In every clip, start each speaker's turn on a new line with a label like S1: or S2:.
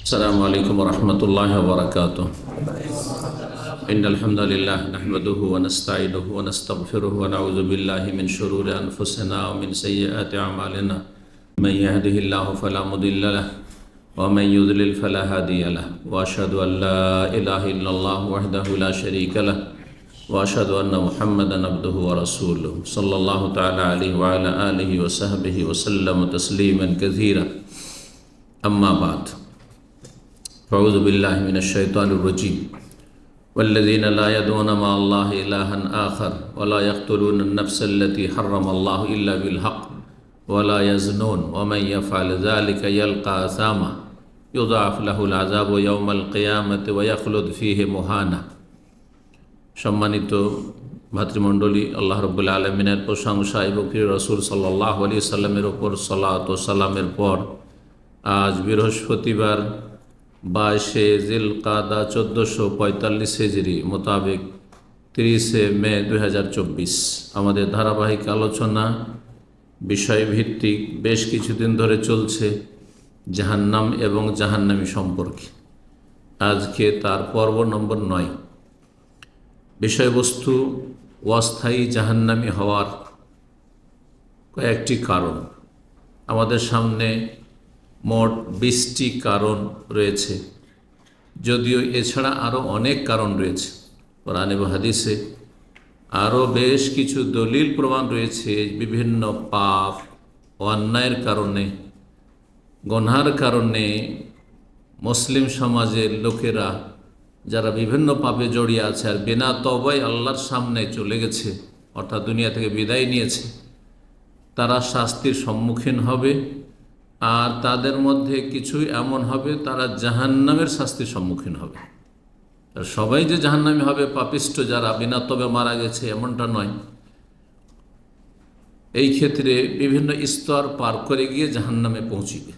S1: السلام عليكم ورحمة الله وبركاته. إن الحمد لله نحمده ونستعينه ونستغفره ونعوذ بالله من شرور أنفسنا ومن سيئات أعمالنا. من يهده الله فلا مضل له ومن يضلل فلا هادي له وأشهد أن لا إله إلا الله وحده لا شريك له وأشهد أن محمدا عبده ورسوله صلى الله تعالى عليه وعلى آله وصحبه وسلم تسليما كثيرا. أما بعد، أعوذ بالله من الشيطان الرجيم. والذين لا يدعون مع الله إلها آخر ولا يقتلون النفس التي حرم الله إلا بالحق ولا يزنون ومن يفعل ذلك يلقى أثاما يضاعف له العذاب يوم القيامة ويخلد فيه مهانا. সম্মানিত ভাতৃমণ্ডলী, আল্লাহ রাব্বুল আলামিনের প্রশংসা এবং প্রিয় রাসূল সাল্লাল্লাহু আলাইহি সাল্লামের উপর সালাত ও সালামের পর আজ বৃহস্পতিবার 22 জিলকাদা 1445 হিজরি মোতাবেক 30 মে 2024 আমাদের ধারাবাহিক আলোচনা বিষয়ভিত্তিক বেশ কিছুদিন ধরে চলছে জাহান্নাম এবং জাহান্নামী সম্পর্কে। আজকে তার পর্ব নম্বর 9। বিষয়বস্তু অস্থায়ী জাহান্নামী হওয়ার কয়েকটি কারণ। আমাদের সামনে মোট 20টি কারণ রয়েছে, যদিও এছাড়া আরও অনেক কারণ রয়েছে। কোরআন এবং হাদিসে আরও বেশ কিছু দলিল প্রমাণ রয়েছে বিভিন্ন পাপ ও অন্যায়ের কারণে, গুনাহের কারণে মুসলিম সমাজের লোকেরা যারা বিভিন্ন পাপে জড়িয়ে আছে আর বিনা তওবায় আল্লাহর সামনে চলে গেছে, অর্থাৎ দুনিয়া থেকে বিদায় নিয়েছে, তারা শাস্তির সম্মুখীন হবে। আর তাদের মধ্যে কিছু এমন হবে তারা জাহান্নামের শাস্তির সম্মুখীন হবে। আর সবাই যে জাহান্নামী হবে, পাপিষ্ঠ যারা বিনা তবে মারা গেছে এমনটা নয়। এই ক্ষেত্রে বিভিন্ন স্তর পার করে গিয়ে জাহান্নামে পৌঁছিবে।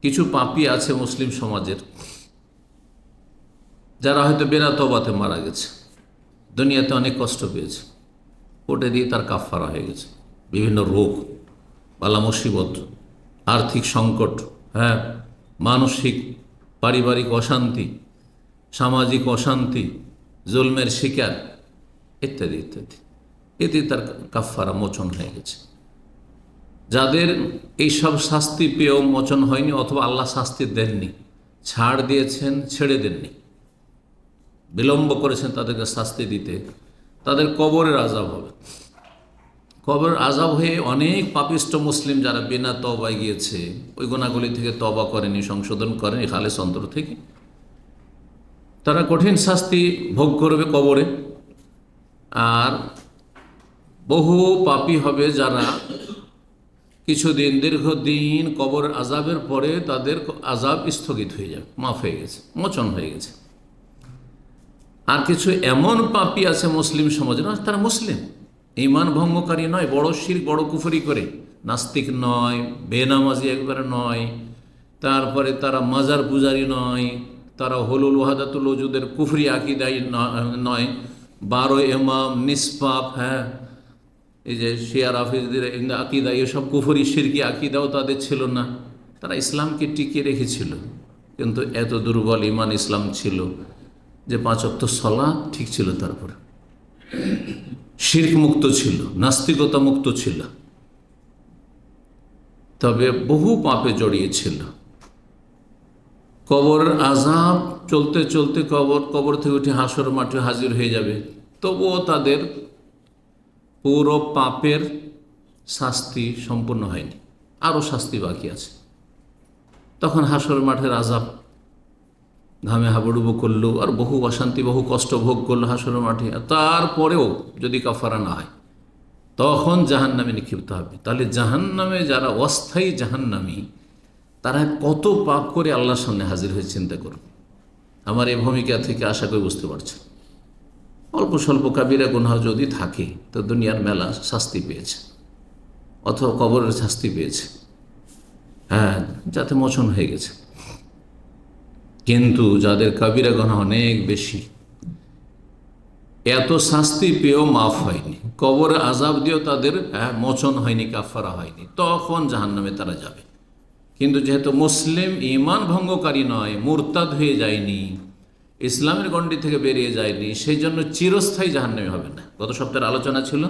S1: কিছু পাপী আছে মুসলিম সমাজের, যারা হয়তো বিনা তওবাতে মারা গেছে, দুনিয়াতে অনেক কষ্ট পেয়েছে, কোর্টে দিয়ে তার কাফারা হয়ে গেছে। বিভিন্ন রোগ, বালা মুসিবত, আর্থিক সংকট, মানসিক পারিবারিক অশান্তি, সামাজিক অশান্তি, জুলমের শিকার ইত্যাদি ইত্যাদি, এতে তার কাফারা মোচন হয়ে গেছে। যাদের এইসব শাস্তি পেয়েও মোচন হয়নি, অথবা আল্লাহ শাস্তি দেননি, ছাড় দিয়েছেন, ছেড়ে দেননি, বিলম্ব করেছেন তাদেরকে শাস্তি দিতে, তাদের কবরের আযাব হবে। কবরের আযাব হয়ে অনেক পাপিষ্ঠ মুসলিম যারা বিনা তওবায় গিয়েছে, ওই গুনাহগুলি থেকে তওবা করেনি, সংশোধন করেনি খালেস অন্তর থেকে, তারা কঠিন শাস্তি ভোগ করবে কবরে। আর বহু পাপী হবে যারা কিছুদিন, দীর্ঘদিন কবরের আযাবের পরে তাদের আযাব স্থগিত হয়ে যাবে, মাফ হয়ে গেছে, মোচন হয়ে গেছে। আর কিছু এমন পাপী আছে মুসলিম সমাজে, না তারা মুসলিম, ঈমান ভঙ্গকারী নয়, বড় শিরক বড় কুফরি করে, নাস্তিক নয়, বেনামাজি একবারে নয়, তারপরে তারা মাজার পূজারী নয়, তারা হলুল ওয়াহাদাতুল ওজুদের কুফরি আকিদাই নয়, 12 ইমাম নিষ্পাপ, এই যে শিয়া রাফিজদের আকিদা, এসব কুফরি শিরকি আকিদাও তাদের ছিল না। তারা ইসলামকে টিকিয়ে রেখেছিল, কিন্তু এত দুর্বল ঈমান ইসলাম ছিল যে 5 ওয়াক্ত সালাত ঠিক ছিল, তারপরে শিরক মুক্ত ছিল, নাস্তিকতা মুক্ত ছিল, তবে বহু পাপে জড়িয়েছিল। কবরের আযাব চলতে চলতে কবর থেকে উঠে হাসর মাঠে হাজির হয়ে যাবে, তবুও তাদের পুরো পাপের শাস্তি সম্পূর্ণ হয়নি, আরও শাস্তি বাকি আছে। তখন হাসর মাঠের আযাব, ঘামে হাবুডুবু করলো, আর বহু অশান্তি, বহু কষ্ট ভোগ করলো হাসরের মাঠে। তারপরেও যদি কাফারা না হয়, তখন জাহান্নামে নিক্ষিপ্ত হবে। তাহলে জাহান্নামে যারা অস্থায়ী জাহান্নামী, তারা কত পাপ করে আল্লাহর সামনে হাজির হয়ে চিন্তা করুন। আমার এই ভূমিকা থেকে আশা করে বুঝতে পারছেন, অল্প স্বল্প কাবিরা গুনাহ যদি থাকে তো দুনিয়ার মেলা শাস্তি পেয়েছে, অথবা কবরের শাস্তি পেয়েছে, যাতে মোচন হয়ে গেছে। কিন্তু যাদের কাবিরা গুনাহ অনেক বেশি, এত শাস্তি পেয়েও মাফ হয়নি, কবরে আযাব দিয়েও তাদের মোচন হয়নি, কাফারা হয়নি, তখন জাহান্নামে তারা যাবে। কিন্তু যেহেতু মুসলিম ঈমান ভঙ্গকারী নয়, মুরতাদ হয়ে যায়নি, ইসলামের গণ্ডি থেকে বেরিয়ে যায়নি, সেই জন্য চিরস্থায়ী জাহান্নামী হবে না। গত সপ্তাহের আলোচনা ছিল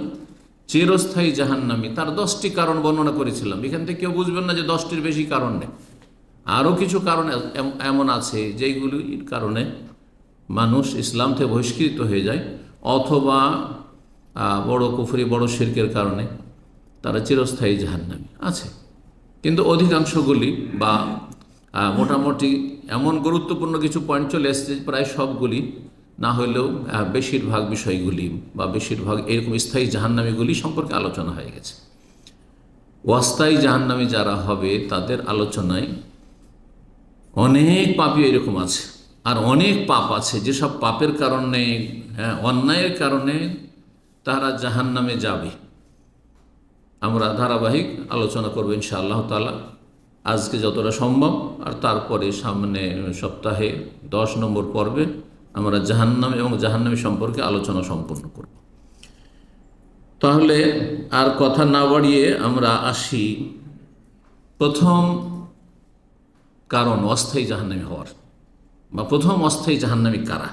S1: চিরস্থায়ী জাহান্নামী, তার 10টি কারণ বর্ণনা করেছিলাম। এখান থেকে কেউ বুঝবেন না যে 10টির বেশি কারণ নেই, আরও কিছু কারণ এমন আছে যেগুলির কারণে মানুষ ইসলাম থেকে বহিষ্কৃত হয়ে যায়, অথবা বড় কুফরি, বড় শিরকের কারণে তারা চিরস্থায়ী জাহান্নামী আছে। কিন্তু অধিকাংশগুলি বা মোটামুটি এমন গুরুত্বপূর্ণ কিছু পয়েন্ট চলে এসেছে, প্রায় সবগুলি না হলেও বেশিরভাগ বিষয়গুলি বা বেশিরভাগ এরকম স্থায়ী জাহান্নামীগুলি সম্পর্কে আলোচনা হয়ে গেছে। অস্থায়ী জাহান্নামী যারা হবে তাদের আলোচনায় অনেক পাপী এরকম আছে, আর অনেক পাপ আছে যেসব পাপের কারণে, অন্যায়ের কারণে তারা জাহান্নামে যাবে। আমরা ধারাবাহিক আলোচনা করবো ইনশাআল্লাহ তাআলা, আজকে যতটা সম্ভব, আর তারপরে সামনে সপ্তাহে 10 নম্বর পর্বে আমরা জাহান্নাম এবং জাহান্নামী সম্পর্কে আলোচনা সম্পন্ন করব। তাহলে আর কথা না বাড়িয়ে আমরা আসি প্রথম কারণ অস্থায়ী জাহান্নামী হওয়ার, বা প্রথম অস্থায়ী জাহান্নামী কারা।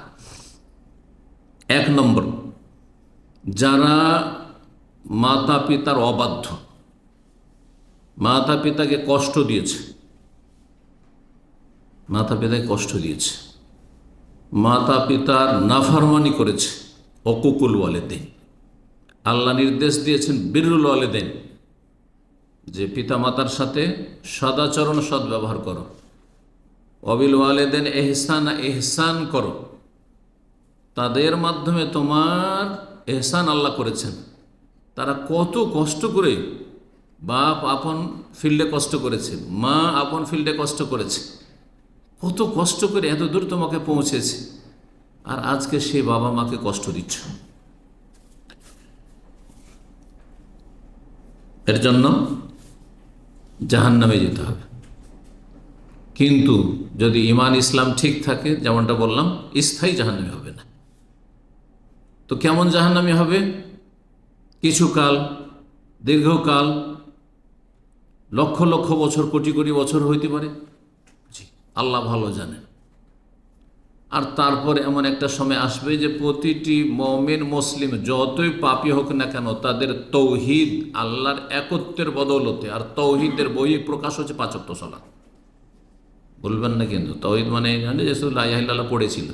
S1: 1 নম্বর, যারা মাতা পিতার অবাধ্য, মাতা পিতাকে কষ্ট দিয়েছে, মাতা পিতাকে কষ্ট দিয়েছে, মাতা পিতার নাফরমানি করেছে, অকুকুল ওয়ালিদাইন। আল্লাহ নির্দেশ দিয়েছেন বিররুল ওয়ালিদাইন, যে পিতা মাতার সাথে সদাচরণ, সদ্ব্যবহার করো। অবিল ওয়ালিদাইন এহসানা, এহসান করো, তাদের মাধ্যমে তোমার এহসান আল্লাহ করেছেন। তারা কত কষ্ট করে, বাপ আপন ফিল্ডে কষ্ট করেছে, মা আপন ফিল্ডে কষ্ট করেছে, কত কষ্ট করে এত দূর তোমাকে পৌঁছেছে, আর আজকে সে বাবা মাকে কষ্ট দিচ্ছ। এর জন্য জাহান্নামে যেতে হবে। কিন্তু যদি ঈমান ইসলাম ঠিক থাকে, যেমনটা বললাম, স্থায়ী জাহান্নামী হবে না। তো কেমন জাহান্নামী হবে? কিছুকাল, দীর্ঘকাল, লক্ষ লক্ষ বছর, কোটি কোটি বছর হইতে পারে, জি আল্লাহ ভালো জানেন। আর তারপরে এমন একটা সময় আসবে যে প্রতিটি মুমিন মুসলিম যতই পাপী হোক না কেন, তাদের তৌহিদ, আল্লাহর একত্বের বদৌলতে, আর তৌহিদের বহি প্রকাশ হচ্ছে 5 ওয়াক্ত সালাত। বলবেন না কিন্তু তৌহিদ মানে যে শুধু লা ইলাহা ইল্লাল্লাহ পড়েছিল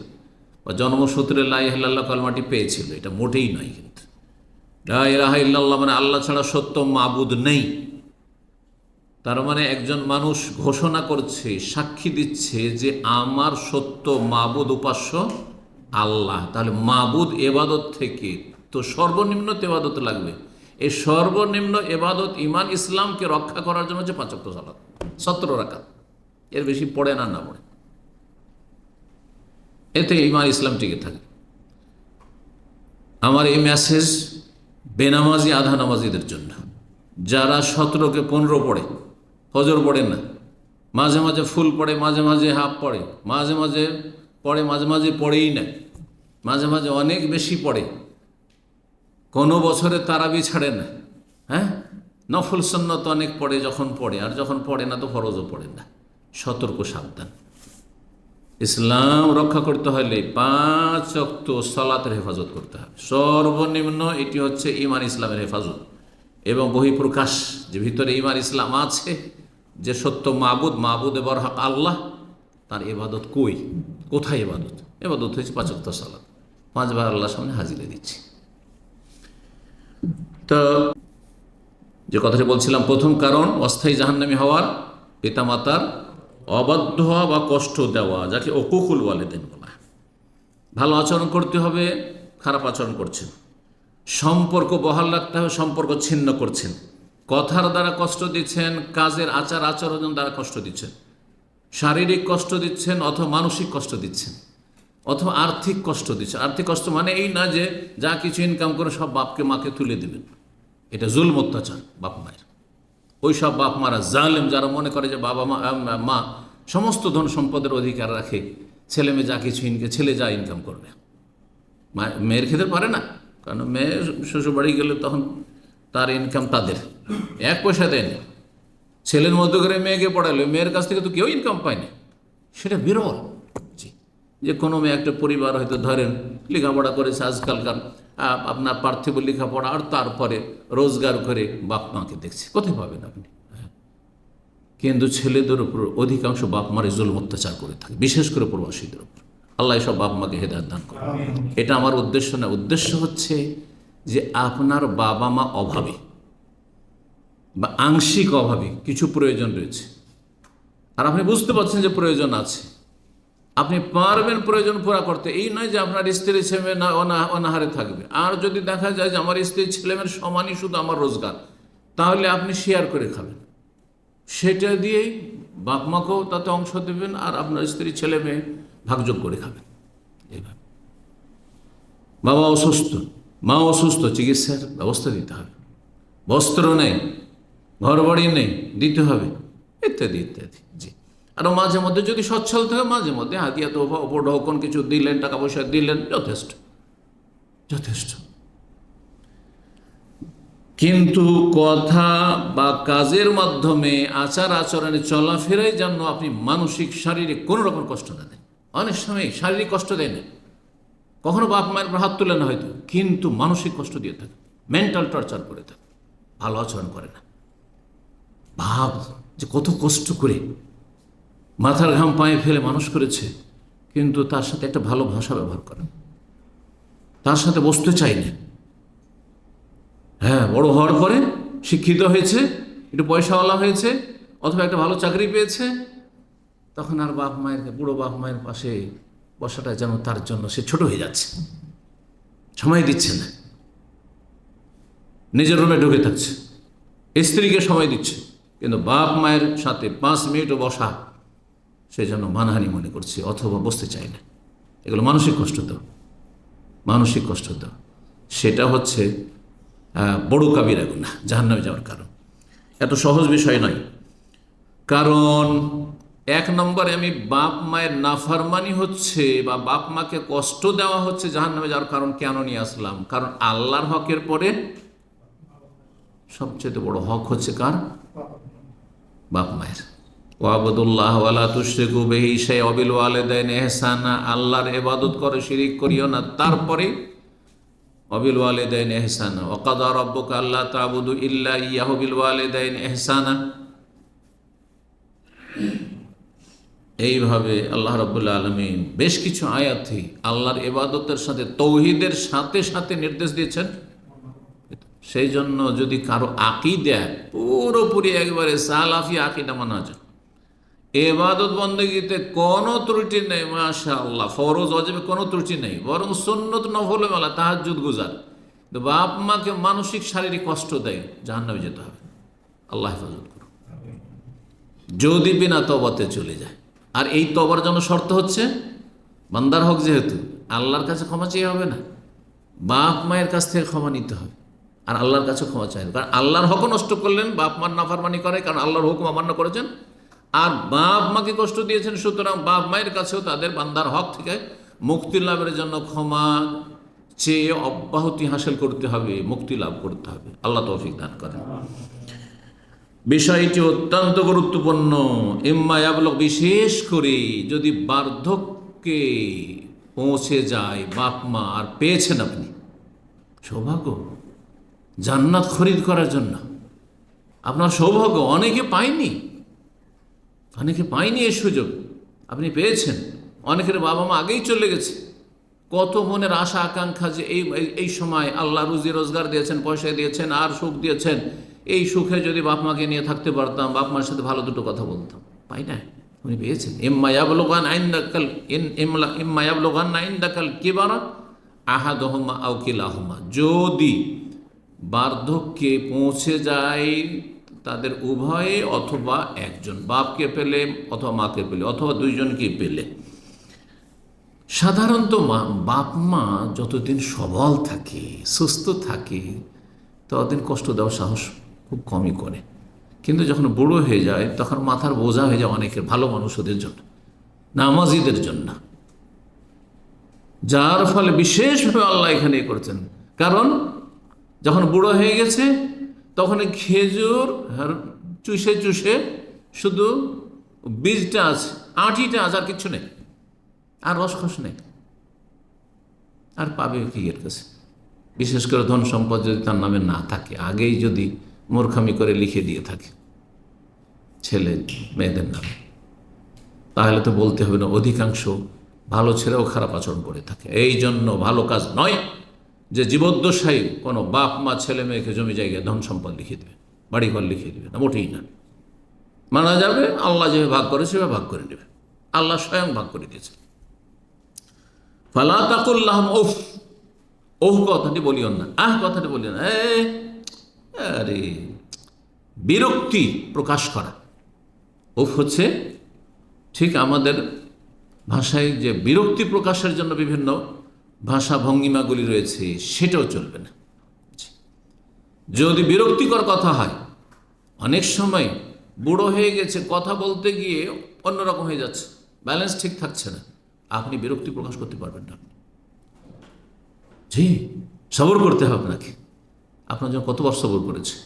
S1: বা জন্মসূত্রে লা ইলাহা ইল্লাল্লাহ কলমাটি পেয়েছিল, এটা মোটেই নয়। কিন্তু লা ইলাহা ইল্লাল্লাহ মানে আল্লাহ ছাড়া সত্য মাবুদ নেই। তার মানে একজন মানুষ ঘোষণা করছে, সাক্ষী দিচ্ছে যে আমার সত্য মাবুদ, উপাস্য আল্লাহ। তাহলে মাবুদ এবাদত থেকে তো সর্বনিম্ন এবাদত লাগবে। এই সর্বনিম্ন এবাদত ঈমান ইসলামকে রক্ষা করার জন্য হচ্ছে 5 ওয়াক্ত সালাত, 17 রাকাত, এর বেশি পড়ে না, না পড়ে, এতে ঈমান ইসলাম টিকে থাকে। আমার এই মেসেজ বেনামাজি, আধা নামাজিদের জন্য, যারা 17কে 15 পড়ে, ফজর পড়ে না, মাঝে মাঝে ফুল পড়ে, মাঝে মাঝে হাফ পড়ে, মাঝে মাঝে পড়ে, মাঝে মাঝে পড়েই না, মাঝে মাঝে অনেক বেশি পড়ে, কোনো বছরে তারাবি ছাড়ে না, নফল সুন্নত অনেক পড়ে যখন পড়ে, আর যখন পড়ে না তো ফরজও পড়ে না। সতর্ক, সাবধান। ইসলাম রক্ষা করতে হলে 5 ওয়াক্ত সালাতের হেফাজত করতে হবে সর্বনিম্ন। এটি হচ্ছে ঈমান ইসলামের হেফাজত, এবং বহিঃপ্রকাশ যে ভিতরে ঈমান ইসলাম আছে, যে সত্য মাবুদ, মাবুদ এবার হক আল্লাহ, তার এবাদত কোথায় এবাদত? এবাদত হয়েছে 5 ওয়াক্ত সালাত, 5 বার আল্লাহর সামনে হাজিরা দিচ্ছি। তো যে কথাটি বলছিলাম, প্রথম কারণ অস্থায়ী জাহান্নামী হওয়ার, পিতামাতার অবাধ্য হওয়া বা কষ্ট দেওয়া, যাকে উকুকুল ওয়ালিদাইন বলা। ভালো আচরণ করতে হবে, খারাপ আচরণ করছেন। সম্পর্ক বহাল রাখতে হবে, সম্পর্ক ছিন্ন করছেন। কথার দ্বারা কষ্ট দিচ্ছেন, কাজের আচার আচরণ দ্বারা কষ্ট দিচ্ছেন, শারীরিক কষ্ট দিচ্ছেন, অথবা মানসিক কষ্ট দিচ্ছেন, অথবা আর্থিক কষ্ট দিচ্ছেন। আর্থিক কষ্ট মানে এই না যে যা কিছু ইনকাম করে সব বাপকে মাকে তুলে দেবেন, এটা জুলম, অত্যাচার বাপ মায়ের। ওই সব বাপ মারা জালেম, যারা মনে করে যে বাবা মা সমস্ত ধন সম্পদের অধিকার রাখে, ছেলে মেয়ে যা কিছু ছেলে যা ইনকাম করবে, মেয়ের খেতে পারে না, কারণ মেয়ে শ্বশুরবাড়ি গেলে তখন তার ইনকাম তাদের 1 পয়সা দেয়নি, ছেলের মতো করে মেয়েকে পড়ালো, মেয়ের কাছ থেকে তো কেউ ইনকাম পায়নি, সেটা বিরল। জি, যে কোনো মেয়ে একটা পরিবার হয়তো ধরেন লেখাপড়া করেছে আজকালকার আপনার পার্থিব লেখাপড়া, আর তারপরে রোজগার করে বাপ মাকে দেখছে, কোথায় পাবেন আপনি? কিন্তু ছেলেদের উপর অধিকাংশ বাপ মারে জুলুম অত্যাচার করে থাকে, বিশেষ করে প্রবাসীদের উপর। আল্লাহ সব বাপ মাকে হেদায়েত দান করে। এটা আমার উদ্দেশ্য না। উদ্দেশ্য হচ্ছে যে আপনার বাবা মা অভাবী বা আংশিক অভাবী, কিছু প্রয়োজন রয়েছে, আর আপনি বুঝতে পারছেন যে প্রয়োজন আছে, আপনি পারবেন প্রয়োজন পুরা করতে। এই নয় যে আপনার স্ত্রী ছেলে না অনাহারে থাকবে। আর যদি দেখা যায় যে আমার স্ত্রী ছেলেমেয়ের সমানই শুধু আমার রোজগার, তাহলে আপনি শেয়ার করে খাবেন, সেটা দিয়েই বাপ মাকেও তাতে অংশ দেবেন, আর আপনার স্ত্রী ছেলে মেয়ে ভাগযোগ করে খাবেন। এইভাবে বাবা অসুস্থ, মা অসুস্থ, চিকিৎসার ব্যবস্থা দিতে হবে, বস্ত্র নেই, ঘর বাড়ি নেই, দিতে হবে, ইত্যাদি ইত্যাদি। জি, আরও মাঝে মধ্যে যদি সচ্ছল থাকে মাঝে মধ্যে হাতিয়া তোফা উপঢৌকন কিছু দিলেন, টাকা পয়সা দিলেন, যথেষ্ট যথেষ্ট। কিন্তু কথা বা কাজের মাধ্যমে আচার আচরণে চলাফেরাই যেন আপনি মানসিক শারীরিক কোনো রকম কষ্ট না দেন। অনেক সময় শারীরিক কষ্ট দেয় না, কখনো বাপ মায়ের উপর হাত তুলে না হয়তো, কিন্তু মানসিক কষ্ট দিয়ে থাকে, মেন্টাল টর্চার করে থাকে, ভালো আচরণ করে না। ভাব যে কত কষ্ট করে মাথার ঘাম পায়ে ফেলে মানুষ করেছে, কিন্তু তার সাথে একটা ভালো ভাষা ব্যবহার করে, তার সাথে বসতে চাই না। হ্যাঁ, বড় হওয়ার পরে শিক্ষিত হয়েছে, একটু পয়সাওয়ালা হয়েছে, অথবা একটা ভালো চাকরি পেয়েছে, তখন আর বাপ মায়ের, বুড়ো বাপ মায়ের পাশে বসাটা যেন তার জন্য সে ছোট হয়ে যাচ্ছে, সময় দিচ্ছে না, নিজের রুমে ঢুকে থাকছে, স্ত্রীকে সময় দিচ্ছে, কিন্তু বাপ মায়ের সাথে 5 মিনিটও বসা সে যেন মানহানি মনে করছে, অথবা বসতে চায় না। এগুলো মানসিক কষ্ট দাও, মানসিক কষ্ট দাও। সেটা হচ্ছে বড় কাবিরা গুনাহ, জাহান্নামে যাওয়ার কারণ। এত সহজ বিষয় নয়। কারণ 1 নম্বরে আমি বাপ মায়ের নাফরমানি হচ্ছে বা বাপ মাকে কষ্ট দেওয়া হচ্ছে জাহান্নামে যাওয়ার কারণ কেন নিয়ে আসলাম? কারণ আল্লাহর হকের পরে সবচেয়ে বড় হক হচ্ছে কার? বাপ মায়ের। ওয়াবুদুল্লাহ ওয়ালা তুশরিকু বিহি শাইআন ওয়া বিল ওয়ালিদাইনি ইহসানা, আল্লাহর ইবাদত করে শিরিক করিও না। তারপরে ওয়াবিল ওয়ালিদাইনি ইহসানা, ওয়া কাযা রাব্বুকা আল্লা তা'বুদু ইল্লা ইয়্যাহু বিল ওয়ালিদাইনি ইহসানা। এইভাবে আল্লাহ রাব্বুল আলামিন বেশ কিছু আয়াতে আল্লাহর ইবাদতের সাথে তৌহিদের সাথে সাথে নির্দেশ দিয়েছেন। সেই জন্য যদি কারো আকীদা পুরোপুরি একবারে সালাফি আকীদা মানা যায়, ইবাদত বন্দেগীতে কোনো ত্রুটি নেই, মাশাআল্লাহ, ফরজ ওয়াজিবে কোনো ত্রুটি নেই, বরং সুন্নত নফলে মেলা, তাহাজ্জুদ গুজার, বাপ মাকে মানসিক শারীরিক কষ্ট দেয়, জাহান্নামে যেতে হবে। আল্লাহ হেফাজত করুন। যদি বিনা তওবাতে চলে যায়, আর এই তওবার জন্য শর্ত হচ্ছে বান্দার হক, যেহেতু আল্লাহর কাছে ক্ষমা চেয়ে হবে না, বাপ মায়ের কাছ থেকে ক্ষমা নিতে হবে, আর আল্লাহর কাছে ক্ষমা চাইবে। কারণ আল্লাহর হকও নষ্ট করলেন, বাপ মার নাফরমানি করে, কারণ আল্লাহর হুকুম অমান্য করেছেন, আর বাপ মাকে কষ্ট দিয়েছেন, সুতরাং বাপ মায়ের কাছেও তাদের বান্দার হক থেকে মুক্তি লাভের জন্য ক্ষমা চেয়ে অব্যাহতি হাসিল করতে হবে, মুক্তি লাভ করতে হবে। আল্লাহ তৌফিক দান করেন। বিষয়টি অত্যন্ত গুরুত্বপূর্ণ। ইম্মা ইয়াবলুগ, বিশেষ করে যদি বার্ধক্যে পৌঁছে যায় বাপ মা, আর পেয়েছেন আপনি সৌভাগ্য জান্নাত খরিদ করার জন্য, আপনার সৌভাগ্য, অনেকে পায়নি, অনেকে পায়নি এই সুযোগ, আপনি পেয়েছেন। অনেকের বাবা মা আগেই চলে গেছে, কত মনের আশা আকাঙ্ক্ষা যে এই সময় আল্লাহ রুজি রোজগার দিয়েছেন, পয়সা দিয়েছেন, আর সুখ দিয়েছেন, এই সুখে যদি বাপ মাকে নিয়ে থাকতে পারতাম, বাপ মার সাথে ভালো দুটো কথা বলতাম, পাই না, উনি পেয়েছেন। ইম্মা ইয়াবলুগান্না ইনদাকাল কিবারা আহাদুহুমা আও কিলাহুমা, যদি বার্ধক্যে পৌঁছে যায় তাদের উভয়ে, অথবা একজন, বাপকে পেলে অথবা মাকে পেলে, অথবা দুইজনকে পেলে। সাধারণত বাপ মা যতদিন সবল থাকে, সুস্থ থাকে, ততদিন কষ্ট দেওয়ার সাহস খুব কমই করে। কিন্তু যখন বুড়ো হয়ে যায়, তখন মাথার বোঝা হয়ে যায় অনেকের, ভালো মানুষদের জন্য, নামাজিদের জন্য, যার ফলে বিশেষভাবে আল্লাহ এখানে করছেন। কারণ যখন বুড়ো হয়ে গেছে, তখন খেজুর চুষে চুষে শুধু বীজটা আছে, আঁটিটা আছে, আর কিচ্ছু নেই, আর রসকস নেই। আর পাবে কি এর কাছে? বিশেষ করে ধন সম্পদ যদি তার নামে না থাকে, আগেই যদি মূর্খামি করে লিখে দিয়ে থাকে ছেলে মেয়েদের নামে, তাহলে তো বলতে হবে না। অধিকাংশ ভালো ছেলেও খারাপ আচরণ করে থাকে। এই জন্য ভালো কাজ নয় যে জীবদ্দশায়ী কোনো বাপ মা ছেলে মেয়েকে জমি জায়গায় ধন সম্পদ লিখে দেবে, বাড়িঘর লিখে দেবে না, মোটেই না। মানা যাবে আল্লাহ যেভাবে ভাগ করে সেভাবে ভাগ করে নেবে। আল্লাহ স্বয়ং ভাগ করে দিয়েছে। ফালা তাকুল্লাহম উফ, ওহ কথাটি বলিও না, আহ কথাটি বলিও না। আরে বিরক্তি প্রকাশ করা। উফ হচ্ছে ঠিক আমাদের ভাষায় যে বিরক্তি প্রকাশের জন্য বিভিন্ন ভাষা ভঙ্গিমাগুলি রয়েছে, সেটাও চলবে না। যদি বিরক্তিকর কথা হয়, অনেক সময় বুড়ো হয়ে গেছে, কথা বলতে গিয়ে অন্যরকম হয়ে যাচ্ছে, ব্যালেন্স ঠিক থাকছে না, আপনি বিরক্তি প্রকাশ করতে পারবেন না। জি, সবর করতে হবে আপনাকে। আপনার জন্য কতবার সবর করেছে,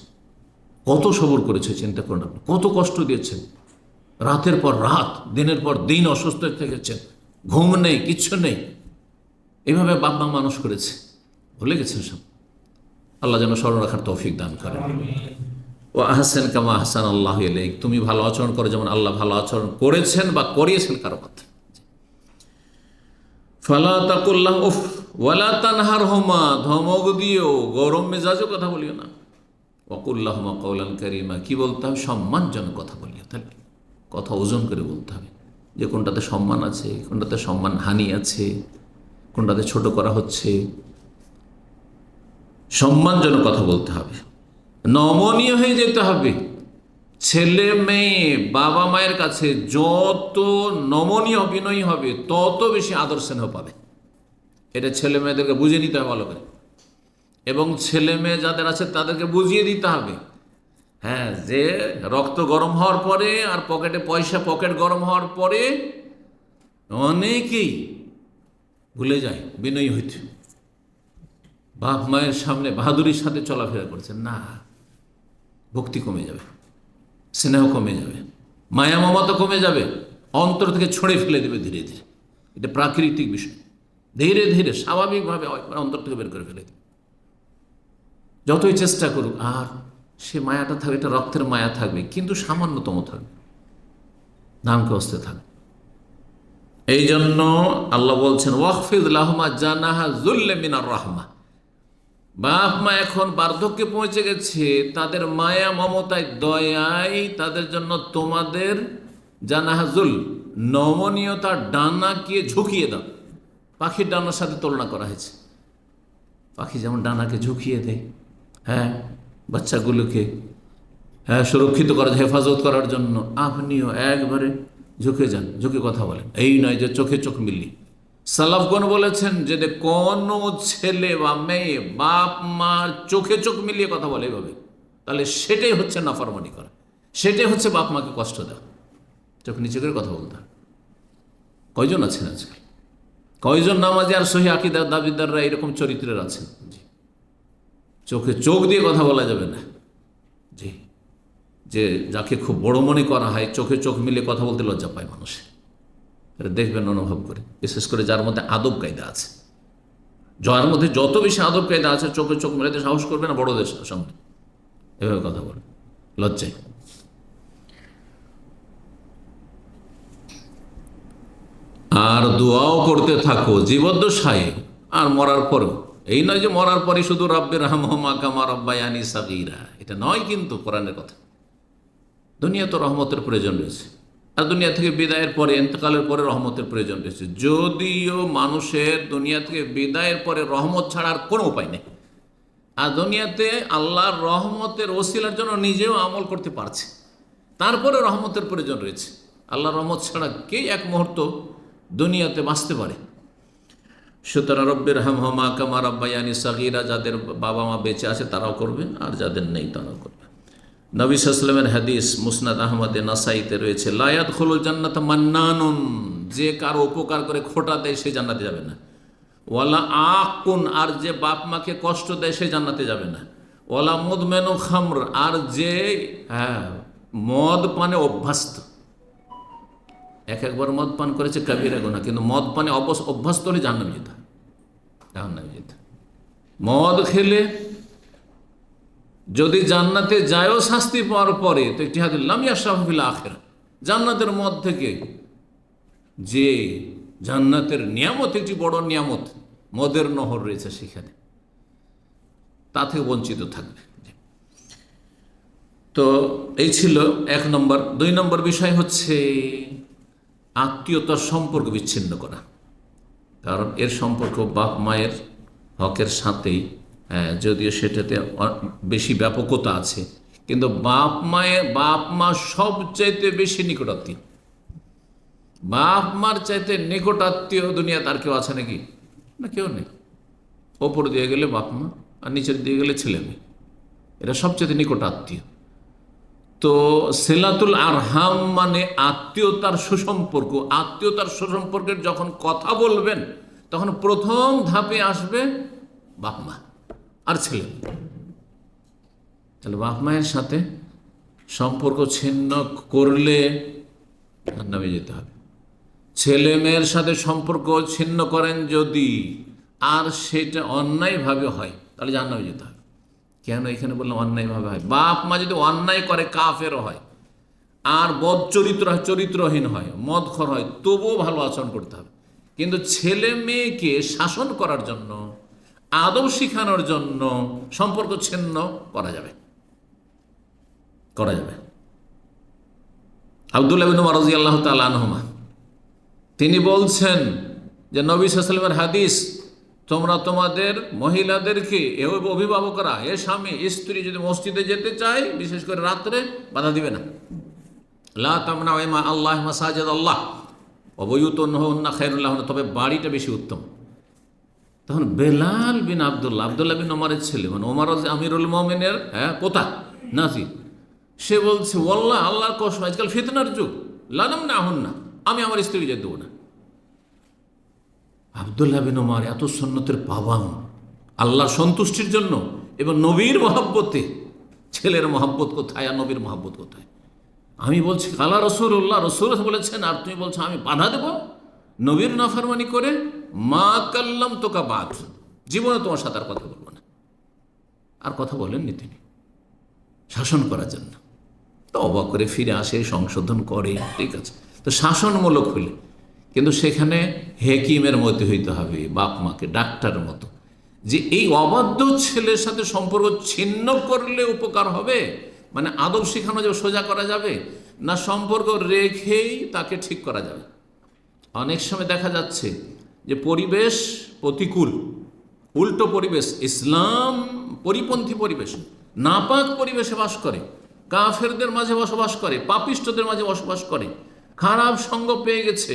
S1: কত সবর করেছে চিন্তা করুন। আপনি কত কষ্ট দিয়েছেন, রাতের পর রাত, দিনের পর দিন অসুস্থ থেকেছেন, ঘুম নেই, কিচ্ছু নেই, এইভাবে বাপ মা মানুষ করেছে, ভুলে গেছেন সব। আল্লাহ যেন স্মরণ রাখার তৌফিক দান করেন। ও আহসান কামা আহসান আল্লাহ ইলাইক, তুমি ভালো আচরণ করো যেমন আল্লাহ ভালো আচরণ করেছেন বা করিয়েছেন কারো কথা। ফালা তাকুল্লাহ উফ ওয়ালা তানহারহুমা, ধমক দিও, গরম মেজাজও কথা বলিও না। ওয়াকুল্লাহুমা কওলান কারীমা, কি বলতে হবে? সম্মানজনক কথা বলিও। তাহলে কথা ওজন করে বলতে হবে, যে কোনটাতে সম্মান আছে, কোনটাতে সম্মান হানি আছে, কোনটাতে ছোট করা হচ্ছে। সম্মানজনক কথা বলতে হবে, নমনীয় হয়ে যেতে হবে। ছেলে মেয়ে বাবা মায়ের কাছে যত নমনীয় বিনয়ী হবে, তত বেশি আদর স্নেহ পাবে। এটা ছেলে মেয়েদেরকে বুঝিয়ে নিতে হবে ভালো করে, এবং ছেলে মেয়ে যাদের আছে তাদেরকে বুঝিয়ে দিতে হবে। হ্যাঁ, যে রক্ত গরম হওয়ার পরে আর পকেটে পয়সা, পকেট গরম হওয়ার পরে অনেকেই ভুলে যায় বিনয়ী হইতে, বাপ মায়ের সামনে বাহাদুরির সাথে চলাফেরা করছে না, ভক্তি কমে যাবে, স্নেহ কমে যাবে, মায়া মমতা কমে যাবে, অন্তর থেকে ছড়ে ফেলে দেবে ধীরে ধীরে। এটা প্রাকৃতিক বিষয়, ধীরে ধীরে স্বাভাবিকভাবে অন্তর থেকে বের করে ফেলে দেবে। যতই চেষ্টা করুক, আর সে মায়াটা থাকবে, এটা রক্তের মায়া থাকবে, কিন্তু সামান্যতম থাকবে, নামকে অস্তে থাকবে। এই জন্য আল্লাহ বলছেন ওয়াকফিদ লাহুমা জানাহা যুল্লি মিনার রাহমা। বাপ মা এখন বার্ধক্যে পৌঁছে গেছে, তাদের মায়া মমতায় দয়ায় তাদের জন্য তোমাদের জানাহাজুল, নমনীয়তার ডানাকে ঝুঁকিয়ে দাও। পাখির ডানার সাথে তুলনা করা হয়েছে। পাখি যেমন ডানাকে ঝুঁকিয়ে দেয়, হ্যাঁ, বাচ্চাগুলোকে সুরক্ষিত করার, হেফাজত করার জন্য, আপনিও একবারে ঝুঁকে যান, ঝুঁকে কথা বলেন। এই নয় যে চোখে চোখ মিলিয়ে। সালাফগণ বলেছেন যে কোনো ছেলে বা মেয়ে বাপ মার চোখে চোখ মিলিয়ে কথা বলে এভাবে, তাহলে সেটাই হচ্ছে নাফরমানি করা, সেটাই হচ্ছে বাপ মাকে কষ্ট দেওয়া। চোখ নিচে করে কথা বলতে। কয়জন আছেন আজকাল, কয়জন নামাজি আর সহি আকীদার দাবিদাররা এরকম চরিত্রের আছেন? জি, চোখে চোখ দিয়ে কথা বলা যাবে না। জি, যে যাকে খুব বড় মনে করা হয়, চোখে চোখ মিলিয়ে কথা বলতে লজ্জা পায় মানুষ। এটা দেখবেন, অনুভব করে, বিশেষ করে যার মধ্যে আদব কায়দা আছে। যার মধ্যে যত বেশি আদব কায়দা আছে, চোখে চোখ মেলাতে সাহস করবে না বড়দের সামনে এভাবে কথা বলে, লজ্জায়। আর দোয়াও করতে থাকো জীবদ্দশায় আর মরার পরেও। এই নয় যে মরার পরে শুধু রাব্বির হামহুমা কামা রাব্বায়ানি সাগীরা, এটা নয় কিন্তু কোরআনের কথা। দুনিয়া তো রহমতের প্রয়োজন রয়েছে, আর দুনিয়া থেকে বিদায়ের পরে, ইন্তেকালের পরে রহমতের প্রয়োজন রয়েছে। যদিও মানুষের দুনিয়া থেকে বিদায়ের পরে রহমত ছাড়ার কোনো উপায় নেই, আর দুনিয়াতে আল্লাহর রহমতের ওসিলার জন্য নিজেও আমল করতে পারছে, তারপরে রহমতের প্রয়োজন রয়েছে। আল্লাহর রহমত ছাড়া কে এক মুহূর্ত দুনিয়াতে বাঁচতে পারে? সুতরাং রব্বির হামহুমা কামা রাব্বায়ানি সাগীরা, যাদের বাবা মা বেঁচে আছে তারাও করবে, আর যাদের নেই তারাও করবে। নবী সাল্লাল্লাহু আলাইহি ওয়াসাল্লামের হাদিস মুসনাদ আহমদে নাসাইতে রয়েছে, লা ইয়াদখুলুল জান্নাতা মান্নানুন, যে কারো উপকার করে খোটা দেয় সে জান্নাতে যাবে না। ওয়ালা আকুন, আর যে বাপ মাকে কষ্ট দেয় সে জান্নাতে যাবে না। ওয়ালা মুদমেনু খামর, আর যে মদ পানে অভ্যস্ত, একবার মদ পান করেছে কাবিরা গুনাহ, কিন্তু মদ পানে অভ্যস্ত হলে জাহান্নামে যেতে হয়, জাহান্নামে যেতে হয়। মদ খেলে যদি জান্নাতে যায়ও শাস্তি পাওয়ার পরে, তো একটি হাদিস লাম ইয়াশরাবু ফিল আখিরা, জান্নাতের মদ থেকে যে জান্নাতের নিয়ামত, একটি বড় নিয়ামত মদের নহর রয়েছে সেখানে, তা থেকে বঞ্চিত থাকবে। তো এই ছিল 1 নম্বর। 2 নম্বর বিষয় হচ্ছে আত্মীয়তার সম্পর্ক বিচ্ছিন্ন করা। কারণ এর সম্পর্ক বাপ মায়ের হকের সাথেই, যদিও সেটাতে বেশি ব্যাপকতা আছে, কিন্তু বাপ মা সবচাইতে বেশি নিকটাত্মীয়। বাপ মার চাইতে নিকটাত্মীয় দুনিয়া তার কেউ আছে নাকি? না, কেউ নেই। ওপর দিয়ে গেলে বাপ মা, আর নিচের দিয়ে গেলে ছেলে মেয়ে, এরা সবচেয়ে নিকটাত্মীয়। তো সিলাতুল আরহাম মানে আত্মীয়তার সুসম্পর্ক। আত্মীয়তার সুসম্পর্কের যখন কথা বলবেন, তখন প্রথম ধাপে আসবে বাপ মা আর ছেলে। তাহলে বাপ মায়ের সাথে সম্পর্ক ছিন্ন করলে জাহান্নামে যেতে হবে। ছেলে মেয়ের সাথে সম্পর্ক ছিন্ন করেন যদি, আর সেটা অন্যায়ভাবে হয়, তাহলে জাহান্নামে যেতে হবে। কেন এখানে বললাম অন্যায়ভাবে হয়? বাপ মা যদি অন্যায় করে, কাফেরও হয়, আর বদ চরিত্রহীন হয়, মদখর হয়, তবুও ভালো আচরণ করতে হবে। কিন্তু ছেলে মেয়েকে শাসন করার জন্য, আদব শিখানোর জন্য সম্পর্ক ছিন্ন করা যাবে। আব্দুল্লাহ ইবনে উমর রাদিয়াল্লাহু তাআলা আনহুমা তিনি বলছেন যে নবী সাল্লাল্লাহু আলাইহি ওয়াসাল্লামের হাদিস, তোমরা তোমাদের মহিলাদেরকে, অভিভাবকরা, স্বামী স্ত্রী যদি মসজিদে যেতে চায়, বিশেষ করে রাত্রে, বাধা দিবে না। লা তামনাউ ইমা আল্লাহ মাসাজিদ আল্লাহ ওয়া বুয়ুতুহুন্না খায়রুল লাহুন্না, তবে বাড়িটা বেশি উত্তম। তখন বেলাল বিন আব্দুল্লাহ বিন ওমরের ছেলে, মানে ওমর আমিরুল মুমিনের পোতা নাতি, সে বলছে, ওয়াল্লাহ, আল্লাহর কসম, আজকাল ফিতনার যুগ, লা নামনাহুন্না, আমি আমার স্ত্রীকে যেতে দেবো না। আব্দুল্লাহ বিন ওমর এত সুন্নতের পাবান, আল্লাহর সন্তুষ্টির জন্য এবং নবীর মহব্বতে। ছেলের মহব্বত কোথায় আর নবীর মহব্বত কোথায়? আমি বলছি কালা রাসূলুল্লাহ, রাসূল বলেছেন, আর তুমি বলছো আমি বাধা দেব নবীর নাফরমানি করে? মা কাল্লাম তোকা বাদ, জীবনে তোমার সাথে আর কথা বলবো না। আর কথা বলেননি তিনি, শাসন করার জন্য। তো অবাক করে ফিরে আসে, সংশোধন করে, ঠিক আছে। তো শাসনমূলক হলে, কিন্তু সেখানে হেকিমের মধ্যে হইতে হবে, বাপ মাকে ডাক্তারের মতো, যে এই অবাধ্য ছেলের সাথে সম্পর্ক ছিন্ন করলে উপকার হবে, মানে আদব শেখানো যাবে, সোজা করা যাবে না সম্পর্ক রেখেই তাকে ঠিক করা যাবে। অনেক সময় দেখা যাচ্ছে যে পরিবেশ প্রতিকূল, উল্টো পরিবেশ, ইসলাম পরিপন্থী পরিবেশ, নাপাক পরিবেশে বাস করে, কাফেরদের মাঝে বসবাস করে, পাপিষ্ঠদের মাঝে বসবাস করে, খারাপ সঙ্গ পেয়ে গেছে,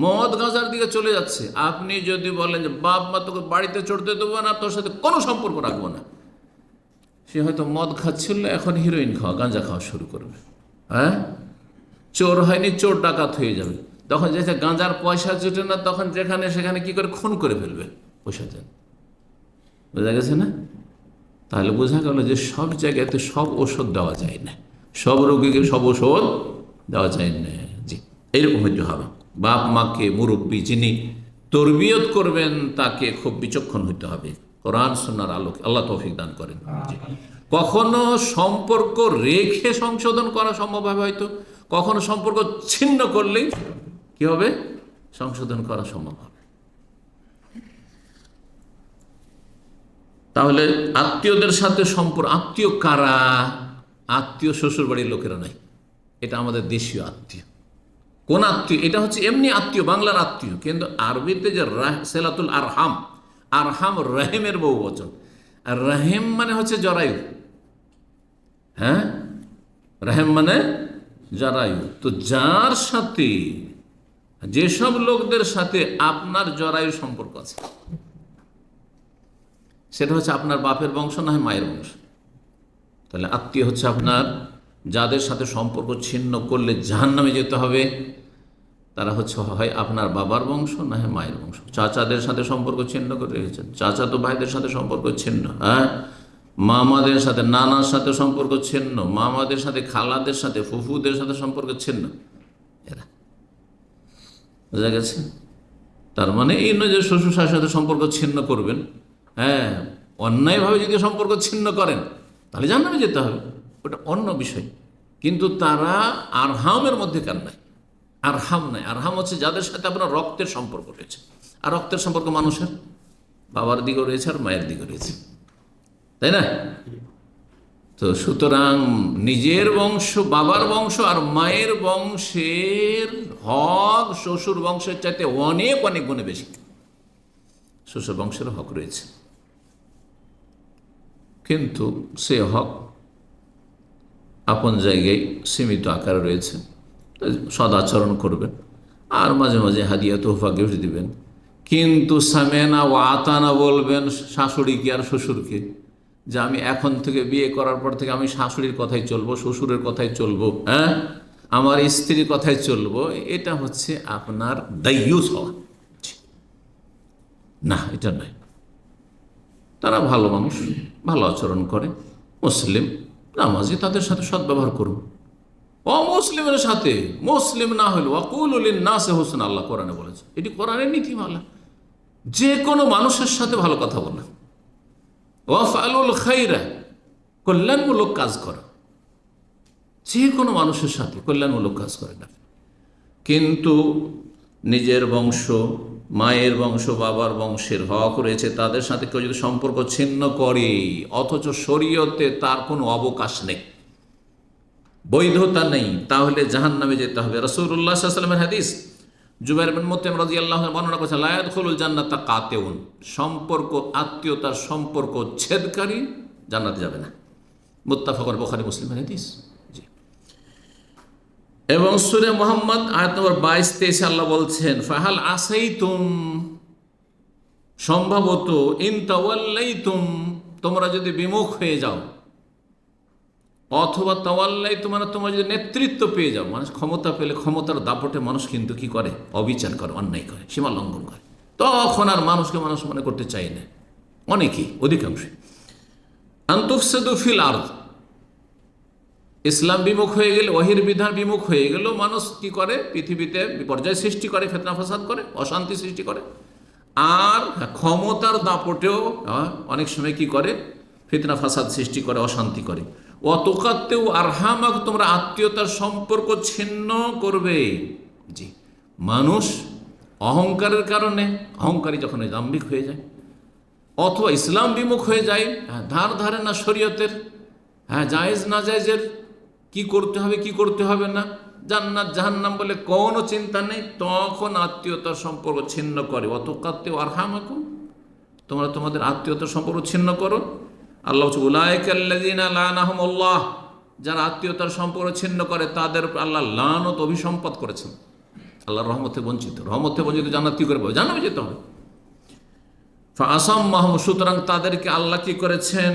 S1: মদ গাঁজার দিকে চলে যাচ্ছে। আপনি যদি বলেন যে বাপ মা তোকে বাড়িতে চড়তে দেবো না, তোর সাথে কোনো সম্পর্ক রাখবো না, সে হয়তো মদ খাচ্ছিল, এখন হিরোইন খাওয়া, গাঁজা খাওয়া শুরু করবে। চোর হয়নি, চোর ডাকাত হয়ে যাবে। তখন যে গাঁজার পয়সা জুটে না, তখন যেখানে সেখানে কি করে খুন করে ফেলবে, পয়সা দেন। বোঝা গেছে না? তাহলে বোঝা গেল যে সব জায়গাতে সব ওষুধ দেওয়া যায় না, সব রোগীকে সব ওষুধ দেওয়া যায় না। জি, এইরকম হইতে হবে। বাপ মাকে, মুরব্বী যিনি তরবিয়ত করবেন, তাকে খুব বিচক্ষণ হইতে হবে কোরআন সুন্নাহর আলোকে। আল্লাহ তৌফিক দান করেন। কখনো সম্পর্ক রেখে সংশোধন করা সম্ভব হবে হয়তো, কখনো সম্পর্ক ছিন্ন করলেই কি হবে, সংশোধন করা সম্ভব হবে। তাহলে আত্মীয়দের সাথে সম্পর্ক, আত্মীয় কারা? আত্মীয় শ্বশুর বাড়ির লোকেরা নাই, এটা আমাদের দেশীয় আত্মীয়। কোন আত্মীয়? এটা হচ্ছে এমনি আত্মীয়, বাংলার আত্মীয়, কিন্তু আরবিতে যে সিলাতুল আরহাম, আরহাম রহিমের বহু বচন। আর রহিম মানে হচ্ছে জরায়ু, রহিম মানে জরায়ু। তো যার সাথে, যেসব লোকদের সাথে আপনার জরায়ু সম্পর্ক আছে, সেটা হচ্ছে আপনার বাপের বংশ না হয় মায়ের বংশ। তাহলে আত্মীয় হচ্ছে আপনার, যাদের সাথে সম্পর্ক ছিন্ন করলে জাহান্নামে যেতে হবে, তারা হচ্ছে হয় আপনার বাবার বংশ না হয় মায়ের বংশ। চাচাদের সাথে সম্পর্ক ছিন্ন করে রেখেছেন, চাচাতো ভাইদের সাথে সম্পর্ক ছিন্ন, মামাদের সাথে, নানার সাথে সম্পর্ক ছিন্ন, মামাদের সাথে, খালাদের সাথে, ফুফুদের সাথে সম্পর্ক ছিন্ন। এরা, বোঝা গেছে? তার মানে এই নয় যে শ্বশুর শাশুড়ির সাথে সম্পর্ক ছিন্ন করবেন। হ্যাঁ, অন্যায়ভাবে যদি সম্পর্ক ছিন্ন করেন তাহলে জাহান্নামে যেতে হবে, ওটা অন্য বিষয়। কিন্তু তারা আরহামের মধ্যে কার নাই, আরহাম নাই। আরহাম হচ্ছে যাদের সাথে আপনার রক্তের সম্পর্ক রয়েছে। আর রক্তের সম্পর্ক মানুষের বাবার দিকে রয়েছে আর মায়ের দিকে রয়েছে, তাই না? তো সুতরাং নিজের বংশ, বাবার বংশ আর মায়ের বংশের হক শ্বশুর বংশের চাইতে অনেক অনেক গুণে বেশি। শ্বশুর বংশের হক রয়েছে, কিন্তু সে হক আপন জায়গায় সীমিত আকারে রয়েছে। সদাচরণ করবেন আর মাঝে মাঝে হাদিয়া তোহফা গিফট দিবেন, কিন্তু সামেনা ও আতানা বলবেন শাশুড়িকে আর শ্বশুরকে, যে আমি এখন থেকে বিয়ে করার পর থেকে আমি শাশুড়ির কথাই চলবো, শ্বশুরের কথাই চলবো, হ্যাঁ, আমার স্ত্রীর কথাই চলবো। এটা হচ্ছে আপনার দায়ুস হওয়া। না, এটা নয়। তারা ভালো মানুষ, ভালো আচরণ করে, মুসলিম, নামাজি, তাদের সাথে সদ্ব্যবহার করুন। অমুসলিমের সাথে, মুসলিম না হইল ওয়াকুলুল নাসি হুসনা, আল্লাহ কোরআনে বলেছে। এটি কোরআনের নীতিমালা। যে কোনো মানুষের সাথে ভালো কথা বলা, ওয়াফআলুল খাইরা, কল্যাণমূলক কাজ করা। যে কোনো মানুষের সাথে কল্যাণমূলক কাজ করে না। কিন্তু নিজের বংশ, মায়ের বংশ, বাবার বংশের হক রয়েছে, তাদের সাথে কেউ যদি সম্পর্ক ছিন্ন করে অথচ শরীয়তে তার কোনো অবকাশ নেই, বৈধতা নেই, তাহলে জাহান্নামে যেতে হবে। রাসূলুল্লাহ সাল্লাল্লাহু আলাইহি ওয়াসাল্লামের হাদিস, জুবাইর বিন মুতঈম রাদিয়াল্লাহু আনহু বর্ণনা করেছেন, লা ইয়াদখুলুল জান্নাতা কাতিউন, সম্পর্ক, আত্মীয়তার সম্পর্ক ছেদকারী জান্নাতে যাবে না। মুত্তাফাকুন, বুখারী মুসলিমের হাদিস। জি। এবং সূরা মুহাম্মদ আয়াত নম্বর 22-23 আল্লাহ বলছেন, ফাহাল আসাইতুম, সম্ভবত, ইন তাওয়াল্লাইতুম, তোমরা যদি বিমুখ হয়ে যাও, অথবা তাওয়াল্লাই, তোমরা যদি নেতৃত্ব পেয়ে যাও, মানুষ ক্ষমতা পেলে ক্ষমতার দাপটে মানুষ কিন্তু কি করে, অবিচার করে, অন্যায় করে, সীমা লঙ্ঘন করে, তখন আর মানুষকে মানুষ মনে করতে চায় না, অনেকেই, অধিকাংশই। আনতুফসিদু ফিল আরদ, ইসলাম বিমুখ হয়ে গেলে, ওহীর বিধান বিমুখ হয়ে গেল, মানুষ কি করে, পৃথিবীতে বিপর্যয় সৃষ্টি করে, ফিতনা ফাসাদ করে, অশান্তি সৃষ্টি করে। আর ক্ষমতার দাপটেও অনেক সময় কি করে, ফিতনা ফাসাদ সৃষ্টি করে, অশান্তি করে। অতকাত্তেও আরহামাক, তোমরা আত্মীয়তার সম্পর্ক ছিন্ন করবে। জি, মানুষ অহংকারের কারণে, অহংকারী যখন দাম্ভিক হয়ে যায়, অথবা ইসলাম বিমুখ হয়ে যায়, ধার ধারে না শরীয়তের, জায়েজ না জায়েজের, কি করতে হবে কি করতে হবে না, জান্নাত জাহান্নাম বলে কোনো চিন্তা নেই, তখন আত্মীয়তার সম্পর্ক ছিন্ন করে। অতকাত্তেও আরহামাকুম, তোমরা তোমাদের আত্মীয়তার সম্পর্ক ছিন্ন করো। আল্লাহ বলছে, উলাইকাল্লাযীনা লানাহুমুল্লাহ, যারা আত্মীয়তার সম্পর্ক ছিন্ন করে তাদের আল্লাহ লানত, অভিসম্পাত করেছেন, আল্লাহর রহমতে বঞ্চিত। রহমতে বঞ্চিত জান্নাত কি করে পাবে? জান্নাতে যেতে হবে। ফাআসাম্মাহুম, সুতরাং তাদেরকে আল্লাহ কি করেছেন,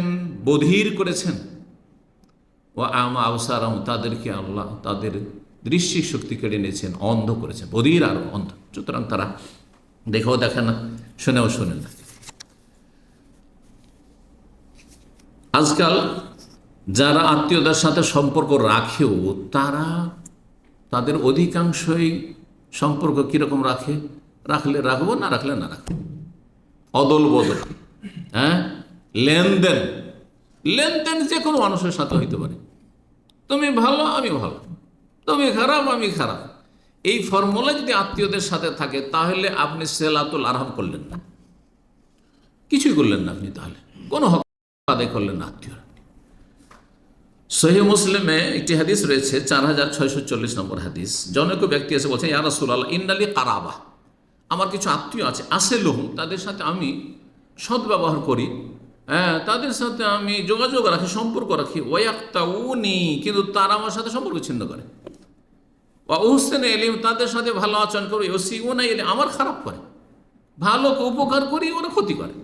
S1: বধির করেছেন। ওয়া আমা আবসারাহুম, তাদেরকে আল্লাহ তাদের দৃষ্টি শক্তি কেড়ে নিয়েছেন, অন্ধ করেছেন, বধির আর অন্ধ। সুতরাং তারা দেখেও দেখে না, শুনেও শোনে না। আজকাল যারা আত্মীয়তার সাথে সম্পর্ক রাখেও, তারা তাদের অধিকাংশই সম্পর্ক কীরকম রাখে, রাখলে রাখবো, না রাখলে না রাখবো, অদল বদল, লেনদেন। লেনদেন যে কোনো মানুষের সাথে হইতে পারে, তুমি ভালো আমি ভালো, তুমি খারাপ আমি খারাপ। এই ফর্মুলা যদি আত্মীয়দের সাথে থাকে, তাহলে আপনি সিলাতুল আরহাম করলেন না, কিছুই করলেন না আপনি, তাহলে কোনো হক আদায় করলেন না আত্মীয়। সহিহ মুসলিমে একটি হাদিস রয়েছে, 4640 নম্বর হাদিস। জনৈক ব্যক্তি এসে বলছেন, ইয়া রাসূলুল্লাহ, ইন্নালি কারাবা, আমার কিছু আত্মীয় আছে, আসিলুহুম, তাদের সাথে আমি সদ্ব্যবহার করি, তাদের সাথে আমি যোগাযোগ রাখি, সম্পর্ক রাখি। ওয়াক্তাউনি, কিন্তু তারা আমার সাথে সম্পর্ক ছিন্ন করে। ওয়া উহসিনু ইলাইহিম, তাদের সাথে ভালো আচরণ করি। ওয়াসিউনা ইলাইহিম, আমার খারাপ করে, ভালোকে উপকার করি, ওরা ক্ষতি করে।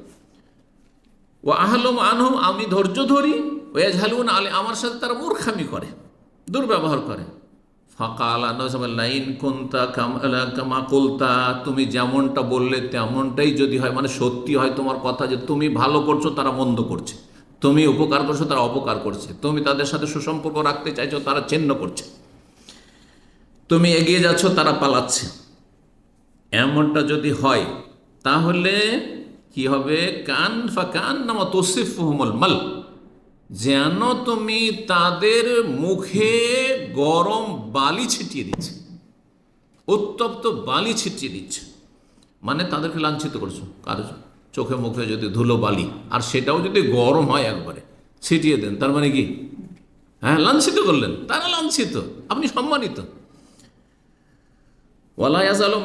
S1: ও আহলুম আনহুম, আমি ধৈর্য ধরি। ওয়াজহালুন আলী, আমার সাথে তারা মূর্খামি করে, দুর্ব্যবহার করে। ফাকালা, ইন কুনতা কামা কুলতা, তুমি যেমনটা বললে তেমনটাই যদি হয়, মানে সত্যি হয় তোমার কথা, যে তুমি ভালো করছো তারা মন্দ করছে, তুমি উপকার করছো, তারা অপকার করছে। তুমি তাদের সাথে সুসম্পর্ক রাখতে চাইছো, তারা ছিন্ন করছে। তুমি এগিয়ে যাচ্ছ, তারা পালাচ্ছে। এমনটা যদি হয় তাহলে কি হবে? কান ফাকান নামা তসিফুহুমুল মাল, যেন তুমি তাদের মুখে গরম বালি ছিটিয়ে দিচ্ছে, উত্তপ্ত বালি ছিটিয়ে দিচ্ছে। মানে তাদেরকে লাঞ্ছিত করছো। কার চোখে মুখে যদি ধুলো বালি, আর সেটাও যদি গরম হয় একবারে ছিটিয়ে দেন, তার মানে কি? হ্যাঁ, লাঞ্ছিত করলেন। তারা লাঞ্ছিত, আপনি সম্মানিত। ওয়ালা ইয়াজালু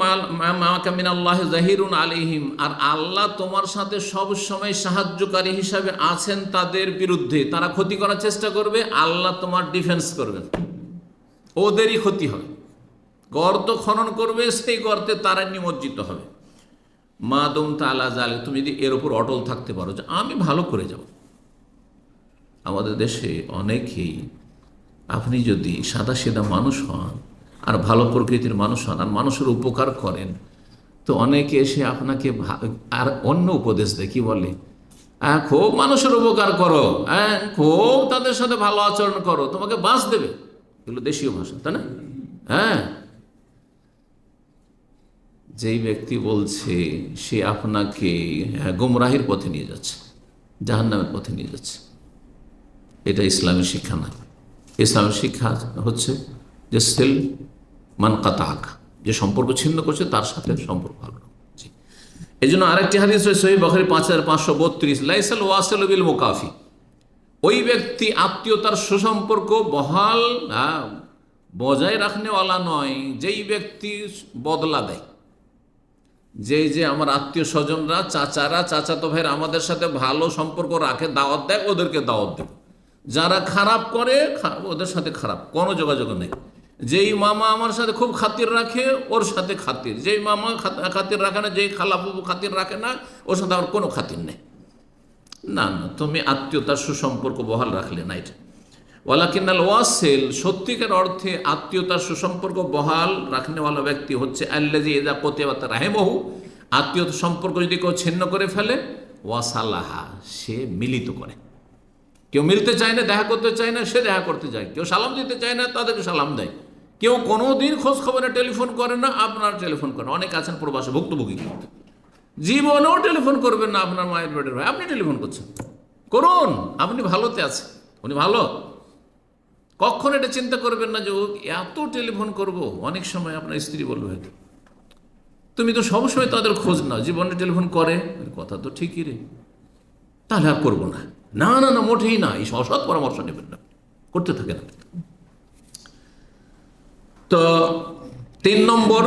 S1: মাআকা মিনাল্লাহি যাহিরুন আলাইহিম, আর আল্লাহ তোমার সাথে সব সময় সাহায্যকারী হিসাবে আছেন তাদের বিরুদ্ধে। তারা ক্ষতি করার চেষ্টা করবে, আল্লাহ তোমার ডিফেন্স করবেন, ওদেরই ক্ষতি হবে। গর্ত খনন করবে, সেই গর্তে তারা নিমজ্জিত হবে। মা দুমতা আলা যালিক, তুমি যদি এর উপর অটল থাকতে পারো যে আমি ভালো করে যাব। আমাদের দেশে অনেকেই, আপনি যদি সাদাসিধা মানুষ হন আর ভালো প্রকৃতির মানুষ হন আর মানুষের উপকার করেন, তো অনেকে এসে আপনাকে আর অন্য উপদেশ দেয়, কি বলে? খুব মানুষের উপকার করো, খুব তাদের সাথে ভালো আচরণ করো, তোমাকে বাঁচ দেবে। এগুলো দেশীয় ভাষা, তাই না? হ্যাঁ, যেই ব্যক্তি বলছে সে আপনাকে গুমরাহির পথে নিয়ে যাচ্ছে, জাহান্নামের পথে নিয়ে যাচ্ছে। এটা ইসলামের শিক্ষা না। ইসলামের শিক্ষা হচ্ছে যে সেল মান কাতাক, যে সম্পর্ক ছিন্ন করছে তার সাথে সম্পর্ক ভালো। এই জন্য আরেকটি হাদিস রয়েছে সহিহ বুখারী 5532, লাইসাল ওয়াসিলু বিল মুকাফি, ওই ব্যক্তি আত্মীয়তার সুসম্পর্ক বহাল বজায় রাখনেওয়ালা নয় যেই ব্যক্তি বদলা দেয়। যে আমার আত্মীয় স্বজনরা, চাচারা, চাচাতো ভাইয়ের আমাদের সাথে ভালো সম্পর্ক রাখে, দাওয়াত দেয়, ওদেরকে দাওয়াত দেব। যারা খারাপ করে ওদের সাথে খারাপ, কোনো যোগাযোগ নেই। যেই মামা আমার সাথে খুব খাতির রাখে, ওর সাথে খাতির। যেই মামা খাতির রাখে না, যেই খালাবাবু খাতির রাখে না, ওর সাথে আমার কোনো খাতির নেই। না না, তুমি আত্মীয়তার সুসম্পর্ক বহাল রাখলে না। এটা ওয়ালাকিন্নাল ওয়াসিল, সত্যিকার অর্থে আত্মীয়তার সুসম্পর্ক বহাল রাখনেওয়ালা ব্যক্তি হচ্ছে আল্লাযী ইযা কুতিবাত রাহিমাহু, আত্মীয়তার সম্পর্ক যদি কেউ ছিন্ন করে ফেলে, ওয়াসালাহা, সে মিলিত করে। কেউ মিলতে চায় না, দেখা করতে চায় না, সে দেখা করতে যায়। কেউ সালাম দিতে চায় না, তাদেরকে সালাম দেয়। কেউ কোনো দিন খোঁজ খবরে টেলিফোন করে না, আপনার টেলিফোন করেন। অনেক আছেন প্রবাসে ভুক্তভোগী, কিন্তু জীবনেও টেলিফোন করবেন না আপনার মায়ের পেটের ভাই, আপনি টেলিফোন করছেন, করুন, আপনি ভালোতে আছেন, উনি ভালো। কখন এটা চিন্তা করবেন না যে ও এত টেলিফোন করব। অনেক সময় আপনার স্ত্রী বলবে, হয়তো তুমি তো সবসময় তাদের খোঁজ নাও, জীবনে টেলিফোন করে, কথা তো ঠিকই রে, তাহলে আর করবো না। না না না, মোটেই না, এই অসৎ পরামর্শ নেবেন না, করতে থাকেন। তো 3 নম্বর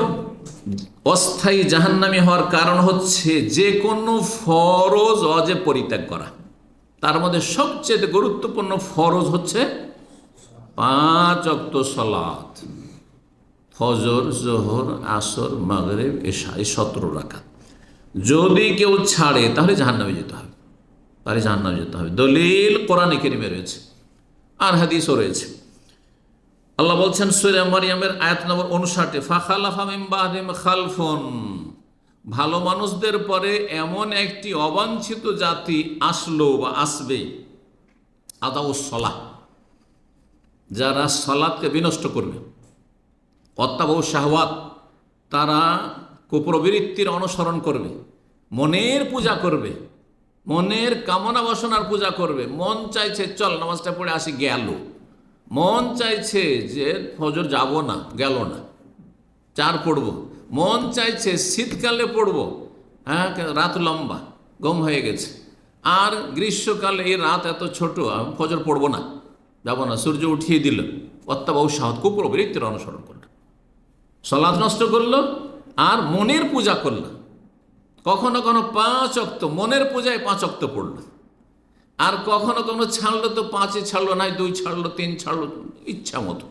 S1: অস্থায়ী জাহান্নামী হওয়ার কারণ হচ্ছে যে কোনো ফরজ ওয়াজিব পরিত্যাগ করা। তার মধ্যে সবচেয়ে গুরুত্বপূর্ণ ফরজ হচ্ছে 5 ওয়াক্ত সালাত, ফজর, জোহর, আসর, মাগরিব, এশা, এই 17 রাকাত। যদি কেউ ছাড়ে তাহলে জাহান্নামে যেতে হবে, তাহলে জাহান্নামে যেতে হবে। দলিল কোরআনে কারীমে রয়েছে আর হাদিসও রয়েছে। আল্লাহ বলছেন সূরা মারইয়ামের আয়াত নম্বর 59, ফাখালাফা মিন বাদিহিম খালফুন, ভালো মানুষদের পরে এমন একটি অবাঞ্ছিত জাতি আসলো বা আসবে, আদাউস সালাহ, যারা সালাতকে বিনষ্ট করবে, অত্যাবহ শাহওয়াত, তারা কুপ্রবৃত্তির অনুসরণ করবে, মনের পূজা করবে, মনের কামনা বাসনার পূজা করবে। মন চাইছে চল নামাজটা পড়ে আসি, গেল। মন চাইছে যে ফজর যাব না, গেল না, 4 পড়ব। মন চাইছে শীতকালে পড়ব, হ্যাঁ রাত লম্বা, গম হয়ে গেছে। আর গ্রীষ্মকালে এই রাত এত ছোট, ফজর পড়ব না, যাব না, সূর্য উঠিয়ে দিল। অত্যাবহ শাহওয়াত, কুপ্রবৃত্তির অনুসরণ করলো, সালাত নষ্ট করলো আর মনের পূজা করলো। কখনো কখনো 5 ওয়াক্ত মনের পূজায় 5 ওয়াক্ত পড়লো, আর কখনো কখনো ছাড়লো তো 5-ই ছাড়লো, নাই 2 ছাড়লো, 3 ছাড়লো, ইচ্ছা মতো,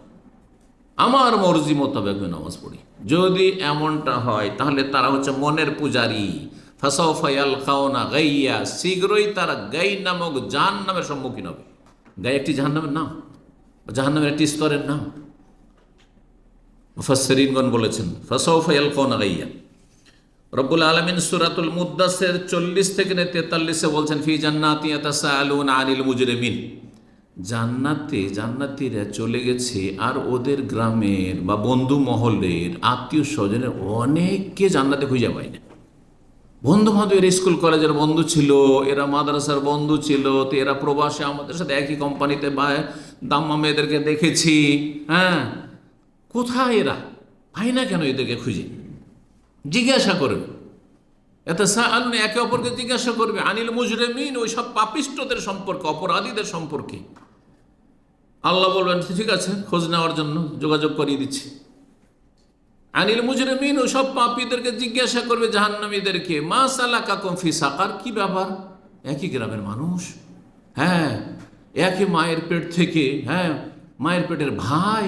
S1: আমার মর্জি মোতাবেক নামাজ পড়ি। যদি এমনটা হয় তাহলে তারা হচ্ছে মনের পূজারী। ফাসাউফা ইয়ালকাউনা গাইয়া, শীঘ্রই তারা গাই নামক জাহান্নামের সম্মুখীন হবে। গাই একটি জাহান্নামের নাম, জাহান্নামের একটি স্তরের নাম। মুফাসসিরিনগণ বলেছেন ফাসাউফা ইয়ালকাউনা গাইয়া, রব্বুল আলামিন সূরাতুল মুদ্দাসির 40 থেকে 43-এ বলছেন, ফি জান্নাতি ইয়াতাসাআলুনা আনিল মুজরিমিন। জান্নাতীরা চলে গেছে আর ওদের গ্রামের বা বন্ধু মহলের আত্মীয় স্বজনের অনেককে জান্নাতে খুঁজে পায় না। বন্ধু বান্ধব, এরা স্কুল কলেজের বন্ধু ছিল, এরা মাদ্রাসার বন্ধু ছিল, তো এরা প্রবাসে আমাদের সাথে একই কোম্পানিতে বা দাম্মা এদেরকে দেখেছি। হ্যাঁ, কোথায় এরা? পাই না কেন এদেরকে খুঁজে? জিজ্ঞাসা করবে, এতে সাআলুনা, একে অপরকে জিজ্ঞাসা করবে, আনিল মুজরিমিন, ওই সব পাপিষ্ঠদের সম্পর্কে, অপরাধীদের সম্পর্কে। আল্লাহ বলবেন, ঠিক আছে, খোঁজ নেওয়ার জন্য যোগাযোগ করিয়ে দিচ্ছি। আনিল মুজরিমিন, ওই সব পাপীদেরকে জিজ্ঞাসা করবে, জাহান্নামীদেরকে, মা সালাকাকুম ফি সাকার, কি ব্যাপার? একই গ্রামের মানুষ, হ্যাঁ, একই মায়ের পেট থেকে, হ্যাঁ, মায়ের পেটের ভাই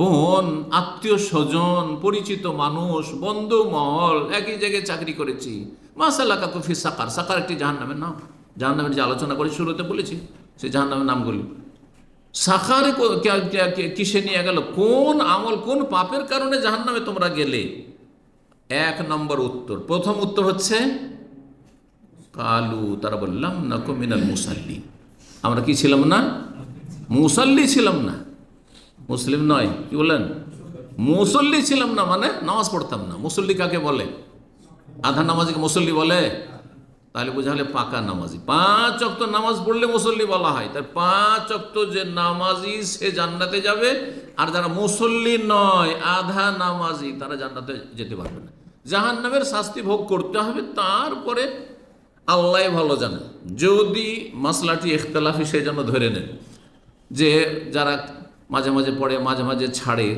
S1: বোন, আত্মীয় স্বজন, পরিচিত মানুষ, বন্ধু মহল, একই জায়গায় চাকরি করেছি। মা সালাকাকুম ফি সাকার, সাকার একটি জাহান্নামের নাম। জাহান্নামের যে আলোচনা করে শুরুতে বলেছি, সেই জাহান্নামের নামগুলি। সাকারে কিসে নিয়ে গেল? কোন আমল, কোন পাপের কারণে জাহান্নামে তোমরা গেলে? 1 নম্বর উত্তর, প্রথম উত্তর হচ্ছে কালু, তারা বললাম নাকু মিনাল মুসাল্লি, আমরা কি ছিলাম না? মুসাল্লি ছিলাম না। মুসলিম নয়, কি বলেন? মুসল্লি ছিলাম না, মানে নামাজ পড়তাম না। মুসল্লি কাকে বলে? আধা নামাজিকে মুসল্লি বলে? তাহলে বোঝালে পাকা নামাজি। 5 ওয়াক্ত নামাজ পড়লে মুসল্লি বলা হয়। তার 5 ওয়াক্ত যে নামাজি সে জান্নাতে যাবে, আর যারা মুসল্লি নয়, আধা নামাজি, তারা জান্নাতে যেতে পারবে না। জাহান্নামের শাস্তি ভোগ করতে হবে। তারপরে আল্লাহ ভালো জানে, যদি মাসলাটি ইখতিলাফি, সেই জন্য ধরে নেন যে যারা মাঝে মাঝে পড়ে মাঝে মাঝে ছাড়ে,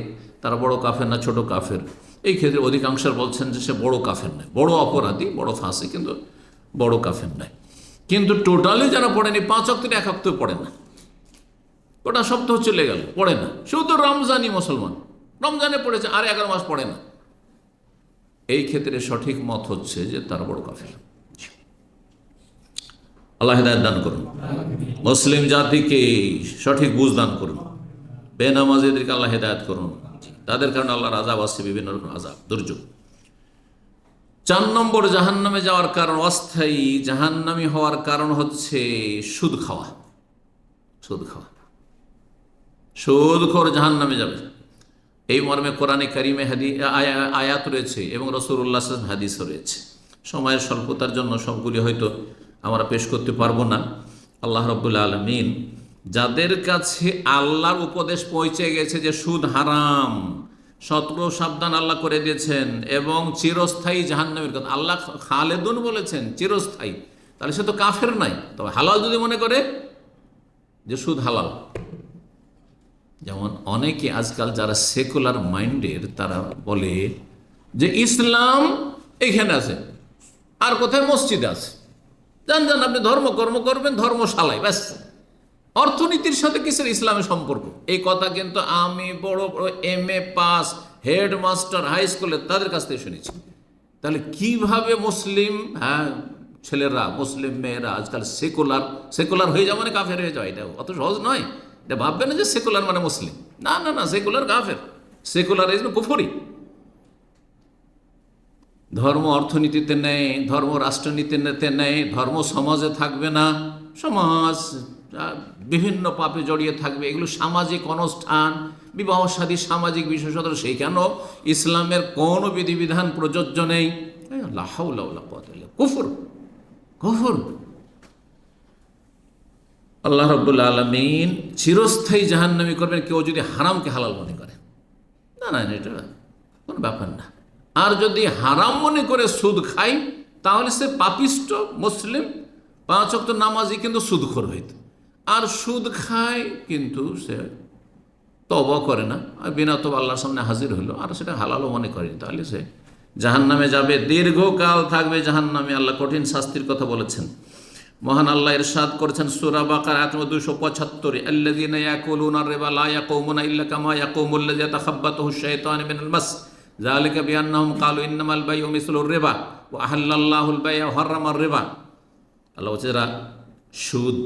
S1: তারা বড় কাফের না ছোট কাফের। এই ক্ষেত্রে অধিকাংশ বলছেন যে সে বড় কাফের নয়, বড় অপরাধী, বড় ফাঁসি, কিন্তু বড় কাফের নয়। কিন্তু টোটালি যারা পড়েনি, 5 ওয়াক্তের 1 ওয়াক্ত পড়ে না, ওটা সপ্তাহ চলে গেল পড়ে না, শুধু রমজানই মুসলমান, রমজানে পড়েছে, আর 11 মাস পড়ে না, এই ক্ষেত্রে সঠিক মত হচ্ছে যে তারা বড় কাফের। আল্লাহ হিদায়াত দান করুন, মুসলিম জাতিকে সঠিক বুঝ দান করুন, বেনামাজিদেরকে আল্লাহ হিদায়াত করুন। তাদের কারণে আল্লাহর আযাব আসছে, বিভিন্ন রকম আযাব, দুর্যোগ। 4 নম্বর জাহান্নামে যাওয়ার কারণ, অস্থায়ী জাহান্নামী হওয়ার কারণ হচ্ছে সুদ খাওয়া। সুদ খাওয়া, সুদখোর জাহান্নামে যাবে, এই মর্মে কোরআনে কারিমে আয়াত রয়েছে এবং রাসূলুল্লাহ সাল্লাল্লাহু আলাইহি ওয়াসাল্লাম হাদিসও রয়েছে। সময়ের স্বল্পতার জন্য সবগুলি হয়তো আমরা পেশ করতে পারবো না। আল্লাহ রাব্বুল আলামিন যাদের কাছে আল্লাহর উপদেশ পৌঁছে গেছে যে সুদ হারাম, সতর্ক সাবধান আল্লাহ করে দিয়েছেন, এবং চিরস্থায়ী জাহান্নামের কথা আল্লাহ খালেদুন বলেছেন, চিরস্থায়ী, তাহলে সে তো কাফের নাই। তবে হালাল যদি মনে করে যে সুদ হালাল, যেমন অনেকে আজকাল যারা সেকুলার মাইন্ডের, তারা বলে যে ইসলাম এইখানে আছে, আর কোথায়? মসজিদে আছে। জান জান, আপনি ধর্মকর্ম করবেন ধর্মশালায়, ব্যাস। অর্থনীতির সাথে কিসের ইসলামের সম্পর্ক? এই কথা কিন্তু আমি বড় বড় MA পাস হেডমাস্টার হাই স্কুলে তাদের কাছ থেকে শুনেছি। তাহলে কিভাবে মুসলিম, হ্যাঁ, ছেলেরা, মুসলিম মেয়েরা আজকাল সেকুলার হয়ে যাওয়া মানে কাফের হয়ে যাওয়া, এটা অত সহজ নয়। এটা ভাববে না যে সেকুলার মানে মুসলিম, না না না, সেকুলার কাফের, সেকুলারিজম কুফরি। ধর্ম অর্থনীতিতে নেই, ধর্ম রাষ্ট্রনীতিতে নেই, ধর্ম সমাজে থাকবে না, সমাজ বিভিন্ন পাপে জড়িয়ে থাকবে। এগুলো সামাজিক অনুষ্ঠান, বিবাহ শাদী সামাজিক বিশেষত, সেইখানেও ইসলামের কোনো বিধিবিধান প্রযোজ্য নেই। লা হাওলা ওয়ালা কুওয়াতা ইল্লা বিল্লাহ, কুফর, কুফর। আল্লাহ রাব্বুল আলামিন চিরস্থায়ী জাহান্নামী করবেন কেউ যদি হারামকে হালাল মনে করে। না না, এটা কোনো ব্যাপার না। আর যদি হারাম মনে করে সুদ খায়, তাহলে সে পাপিষ্ট মুসলিম, 5 ওয়াক্ত নামাজি, কিন্তু সুদখোর হইত। আর সুদ খায় কিন্তু সে তওবা করে না, আর বিনা তওবা আল্লাহর সামনে হাজির হলো, আর সেটা হালালও মনে করেনি, তাহলে সে জাহান্নামে যাবে, দীর্ঘকাল থাকবে জাহান্নামে। আল্লাহ কঠিন শাস্তির কথা বলেছেন। মহান আল্লাহ ইরশাদ করেছেন সূরা বাকারা আয়াত 275, আল্লাযীনা ইয়াকুলুনা রিবা লা ইয়াকুমুনা ইল্লা কামা ইয়াকুমুল্লাযী ইয়াতাখাব্বাতুহু আশ-শাইতানু মিনাল মাস, যালিকা বিআন্নাহুম ক্বালু ইন্নামাল বাইউ মিসলুর রিবা ওয়া আহাল্লাল্লাহুল বাই'a ওয়া হাররামার রিবা। আল্লাহ বলছে যারা সুদ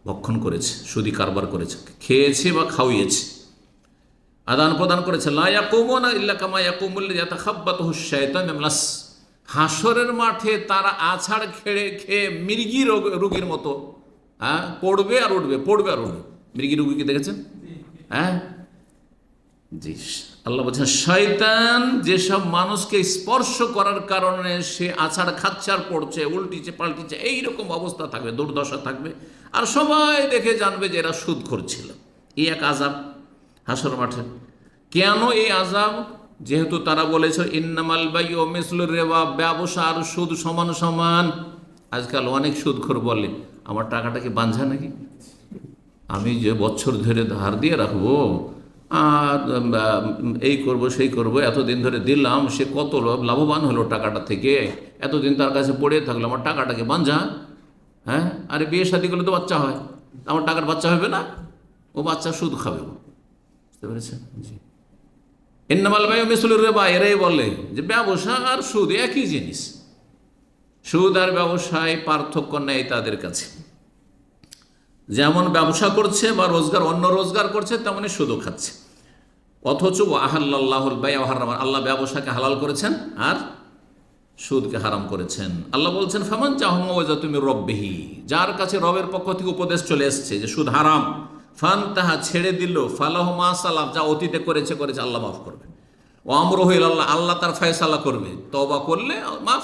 S1: ভক্ষণ করেছে, সুদি কারবার করেছে, খেয়েছে বা খাওয়িয়েছে, আদান প্রদান করেছে, লা ইয়াকুমুনা ইল্লা কামা ইয়াকুমুল্লাযী ইয়াতাখাব্বাতুহু আশ-শাইতানু মিনাল মাস, হাসরের মাঠে তারা আছাড় খেয়ে খেয়ে মৃগী রোগীর মতো, হ্যাঁ, পড়বে আর উঠবে, পড়বে আর উঠবে। মৃগী রোগীকে দেখেছেন? হ্যাঁ, জি। আল্লাহ বলছেন শয়তান যেসব মানুষকে স্পর্শ করার কারণে সে আছাড় খাচ্ছে আর পড়ছে, উল্টিছে পাল্টিছে, এইরকম অবস্থা থাকবে, দুর্দশা থাকবে, আর সবাই দেখে জানবে যে এরা সুদ করছিল। এই এক আযাব হাসর মাঠে। কেন এই আযাব? যেহেতু তারা বলেছে ইন্নামাল বাইউ মিসলুর রিবা, ব্যবসা আর সুদ সমান সমান। আজকাল অনেক সুদখোর বলে আমার টাকাটা কি বাঞ্ঝা নাকি, আমি যে বছর ধরে ধার দিয়ে রাখবো আর এই করব সেই করব, এতদিন ধরে দিলাম, সে কত লাভবান হলো টাকাটা থেকে, এতদিন তার কাছে পড়ে থাকলো, আমার টাকাটাকে বাঞ্ঝা। হ্যাঁ, আরে বিয়ে শাদী করলে তো বাচ্চা হয়, আমার টাকার বাচ্চা হবে না? ও বাচ্চা সুদ খাবে, বুঝতে পেরেছেন? জি। ইন্নামাল বাইউ মিসলুর রিবা, এরাই বলে যে ব্যবসা আর সুদ একই জিনিস, সুদ আর ব্যবসায় পার্থক্য নেই তাদের কাছে। যেমন ব্যবসা করছে বা রোজগার, অন্য রোজগার করছে, তেমনি সুদও খাচ্ছে। অথচ আহাল্লাহুল বাই'a ওয়া হারামা, আল্লাহ ব্যবসাকে হালাল করেছেন আর সুদকে হারাম করেছেন। আল্লাহ বলছেন ফামান জাহুম ওয়াজাতু মির রাব্বিহি, যার কাছে রবের পক্ষ থেকে উপদেশ চলে এসেছে যে সুদ হারাম, ফান্তাহা, ছেড়ে দিল, ফালাহু মা সালাফ, যা অতীতে করেছে আল্লাহ মাফ করবে। ও আমরুহু ইলাল্লাহ, আল্লাহ তার ফয়সালা করবে, তওবা করলে মাফ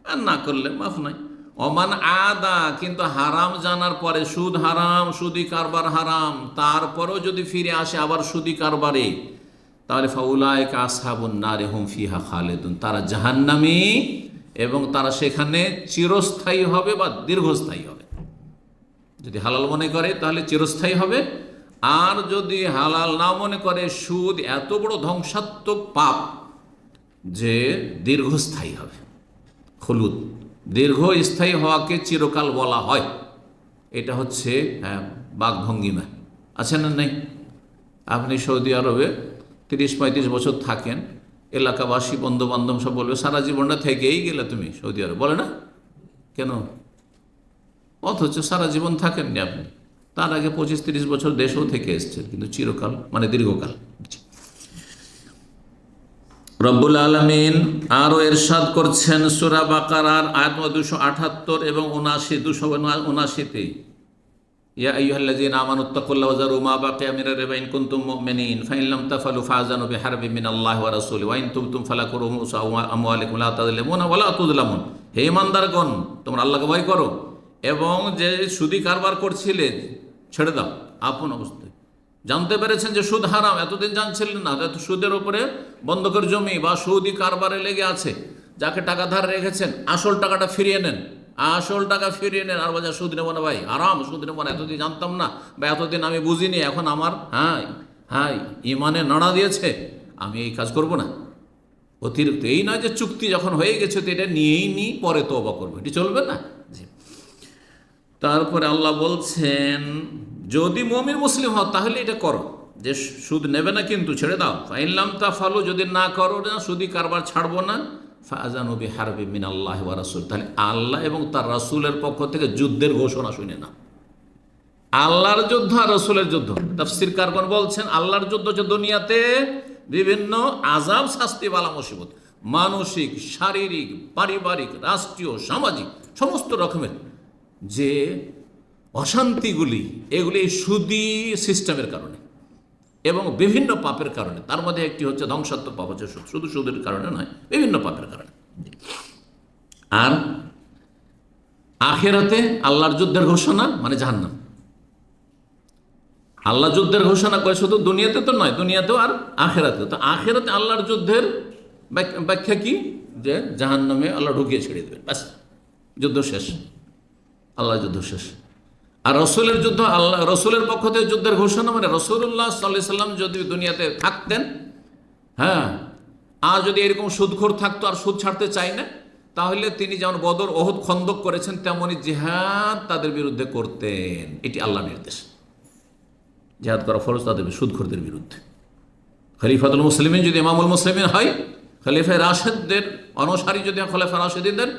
S1: আর না করলে মাফ নাই। অমান আদা, কিন্তু হারাম জানার পরে, সুদ হারাম, সুদি কারবার হারাম, তারপরেও যদি ফিরে আসে আবার সুদি কারবারে, তাহলে ফাউলাইকা আসহাবুন নার হুম ফিহা খালিদুন, তারা জাহান্নামী এবং তারা সেখানে চিরস্থায়ী হবে বা দীর্ঘস্থায়ী হবে। যদি হালাল মনে করে তাহলে চিরস্থায়ী হবে, আর যদি হালাল না মনে করে, সুদ এত বড় ধ্বংসাত্মক পাপ যে দীর্ঘস্থায়ী হবে। খুলুদ, দীর্ঘস্থায়ী হওয়াকে চিরকাল বলা হয়। এটা হচ্ছে বাকভঙ্গিমা, আছে না নেই? আপনি সৌদি আরবে 30-35 বছর থাকেন, এলাকাবাসী বন্ধুবান্ধব সব বলবে সারা জীবনটা থেকেই গেলে তুমি সৌদি আরব, বলে না কেন? অথচ সারা জীবন থাকেননি আপনি, তার আগে 25-30 বছর দেশেও থেকে এসছেন, কিন্তু চিরকাল মানে দীর্ঘকাল। রব্বুল আলামিন আরও ইরশাদ করছেন সূরা বাকারার আয়াত 278 এবং 279-তে, ইয়া আইয়ুহাল্লাযীনা আমানুত্তাকুল্লাহা ওয়া যারু মা বাকিয়া মিনার রিবা ইন কুনতুম মুমিনিন ফাইন লাম তাফআলু ফাআযানু বিহারবিন মিনাল্লাহি ওয়া রাসূলিহি ওয়া ইন তুবতুম ফালাকুম রুউসু আমওয়ালিকুম লা তাযলিমুনা ওয়া লা তুযলামুন। হে ঈমানদারগণ, তোমরা আল্লাহকে ভয় করো এবং যে সুদি কারবার করছিলে ছেড়ে দাও আপন অবস্থায়। জানতে পেরেছেন যে সুদ হারাম, এতদিন জানছিলেন না, সুদের ওপরে বন্ধকের জমি বা সুদি কারবারে লেগে আছে, যাকে টাকা ধার রেখেছেন আসল টাকাটা ফিরিয়ে নেন, আসল টাকা ফিরিয়ে নেন। আর বলছেন সুদ নেবো না ভাই, আরাম, সুদ নেবো না, এতদিন জানতাম না বা এতদিন আমি বুঝিনি, এখন আমার হ্যাঁ ইমানে নাড়া দিয়েছে, আমি এই কাজ করব না। অতিরিক্ত এই নয় যে চুক্তি যখন হয়ে গেছে তো এটা নিয়েই নিই, পরে তওবা করবো, এটি চলবে না। জি। তারপরে আল্লাহ বলছেন যদি মুমিন মুসলিম হও তাহলে এটা করো, যে সুদ নেবে না কিন্তু ছেড়ে দাও। ফাইন লাম তাফআলু, যদি না করো না, সুদি কারবার ছাড়বো না, ফাআযানু বিহারবিন মিনাল্লাহি ওয়া রাসূল, তাহলে আল্লাহ এবং তার রাসূলের পক্ষ থেকে যুদ্ধের ঘোষণা শুনে না। আল্লাহর যুদ্ধ আর রাসূলের যুদ্ধ, তাফসীরকারগণ বলছেন আল্লাহর যুদ্ধ যে দুনিয়াতে বিভিন্ন আযাব, শাস্তি, বালা মুসিবত, মানসিক, শারীরিক, পারিবারিক, রাষ্ট্রীয়, সামাজিক, সমস্ত রকমের যে অশান্তিগুলি, এগুলি সুদি সিস্টেমের কারণে এবং বিভিন্ন পাপের কারণে। তার মধ্যে একটি হচ্ছে ধ্বংসাত্মক পাপ, হচ্ছে শুধু সুদের কারণে নয়, বিভিন্ন পাপের কারণে। আর আখিরাতে আল্লাহর যুদ্ধের ঘোষণা মানে জাহান্নাম। আল্লাহ যুদ্ধের ঘোষণা করে শুধু দুনিয়াতে তো নয়, দুনিয়াতেও আর আখিরাতেও। তো আখিরাতে আল্লাহর যুদ্ধের ব্যাখ্যা কি? যে জাহান্নামে আল্লাহ ঢুকিয়ে ছেড়ে দেবেন, ব্যাস, যুদ্ধ শেষ, আল্লাহ যুদ্ধ শেষ। আর রসুলের যুদ্ধ, আল্লাহ রসুলের পক্ষ থেকে যুদ্ধের ঘোষণা মানে রাসূলুল্লাহ সাল্লাল্লাহু আলাইহি সাল্লাম যদি দুনিয়াতে থাকতেন, আর যদি এরকম সুদখোর থাকতো আর সুদ ছাড়তে চায় না, তাহলে তিনি যেমন বদর, ওহুদ, খন্দক করেছেন, তেমনই জিহাদ তাদের বিরুদ্ধে করতেন। এটি আল্লাহ নির্দেশ, জিহাদ করা ফরজ তাদের সুদখোরদের বিরুদ্ধে। খলিফাতুল মুসলিমিন যদি ইমামুল মুসলিমিন হয়, খলিফায়ে রাশেদদের অনুসারী যদি খলিফায়ে রাশেদিনদের,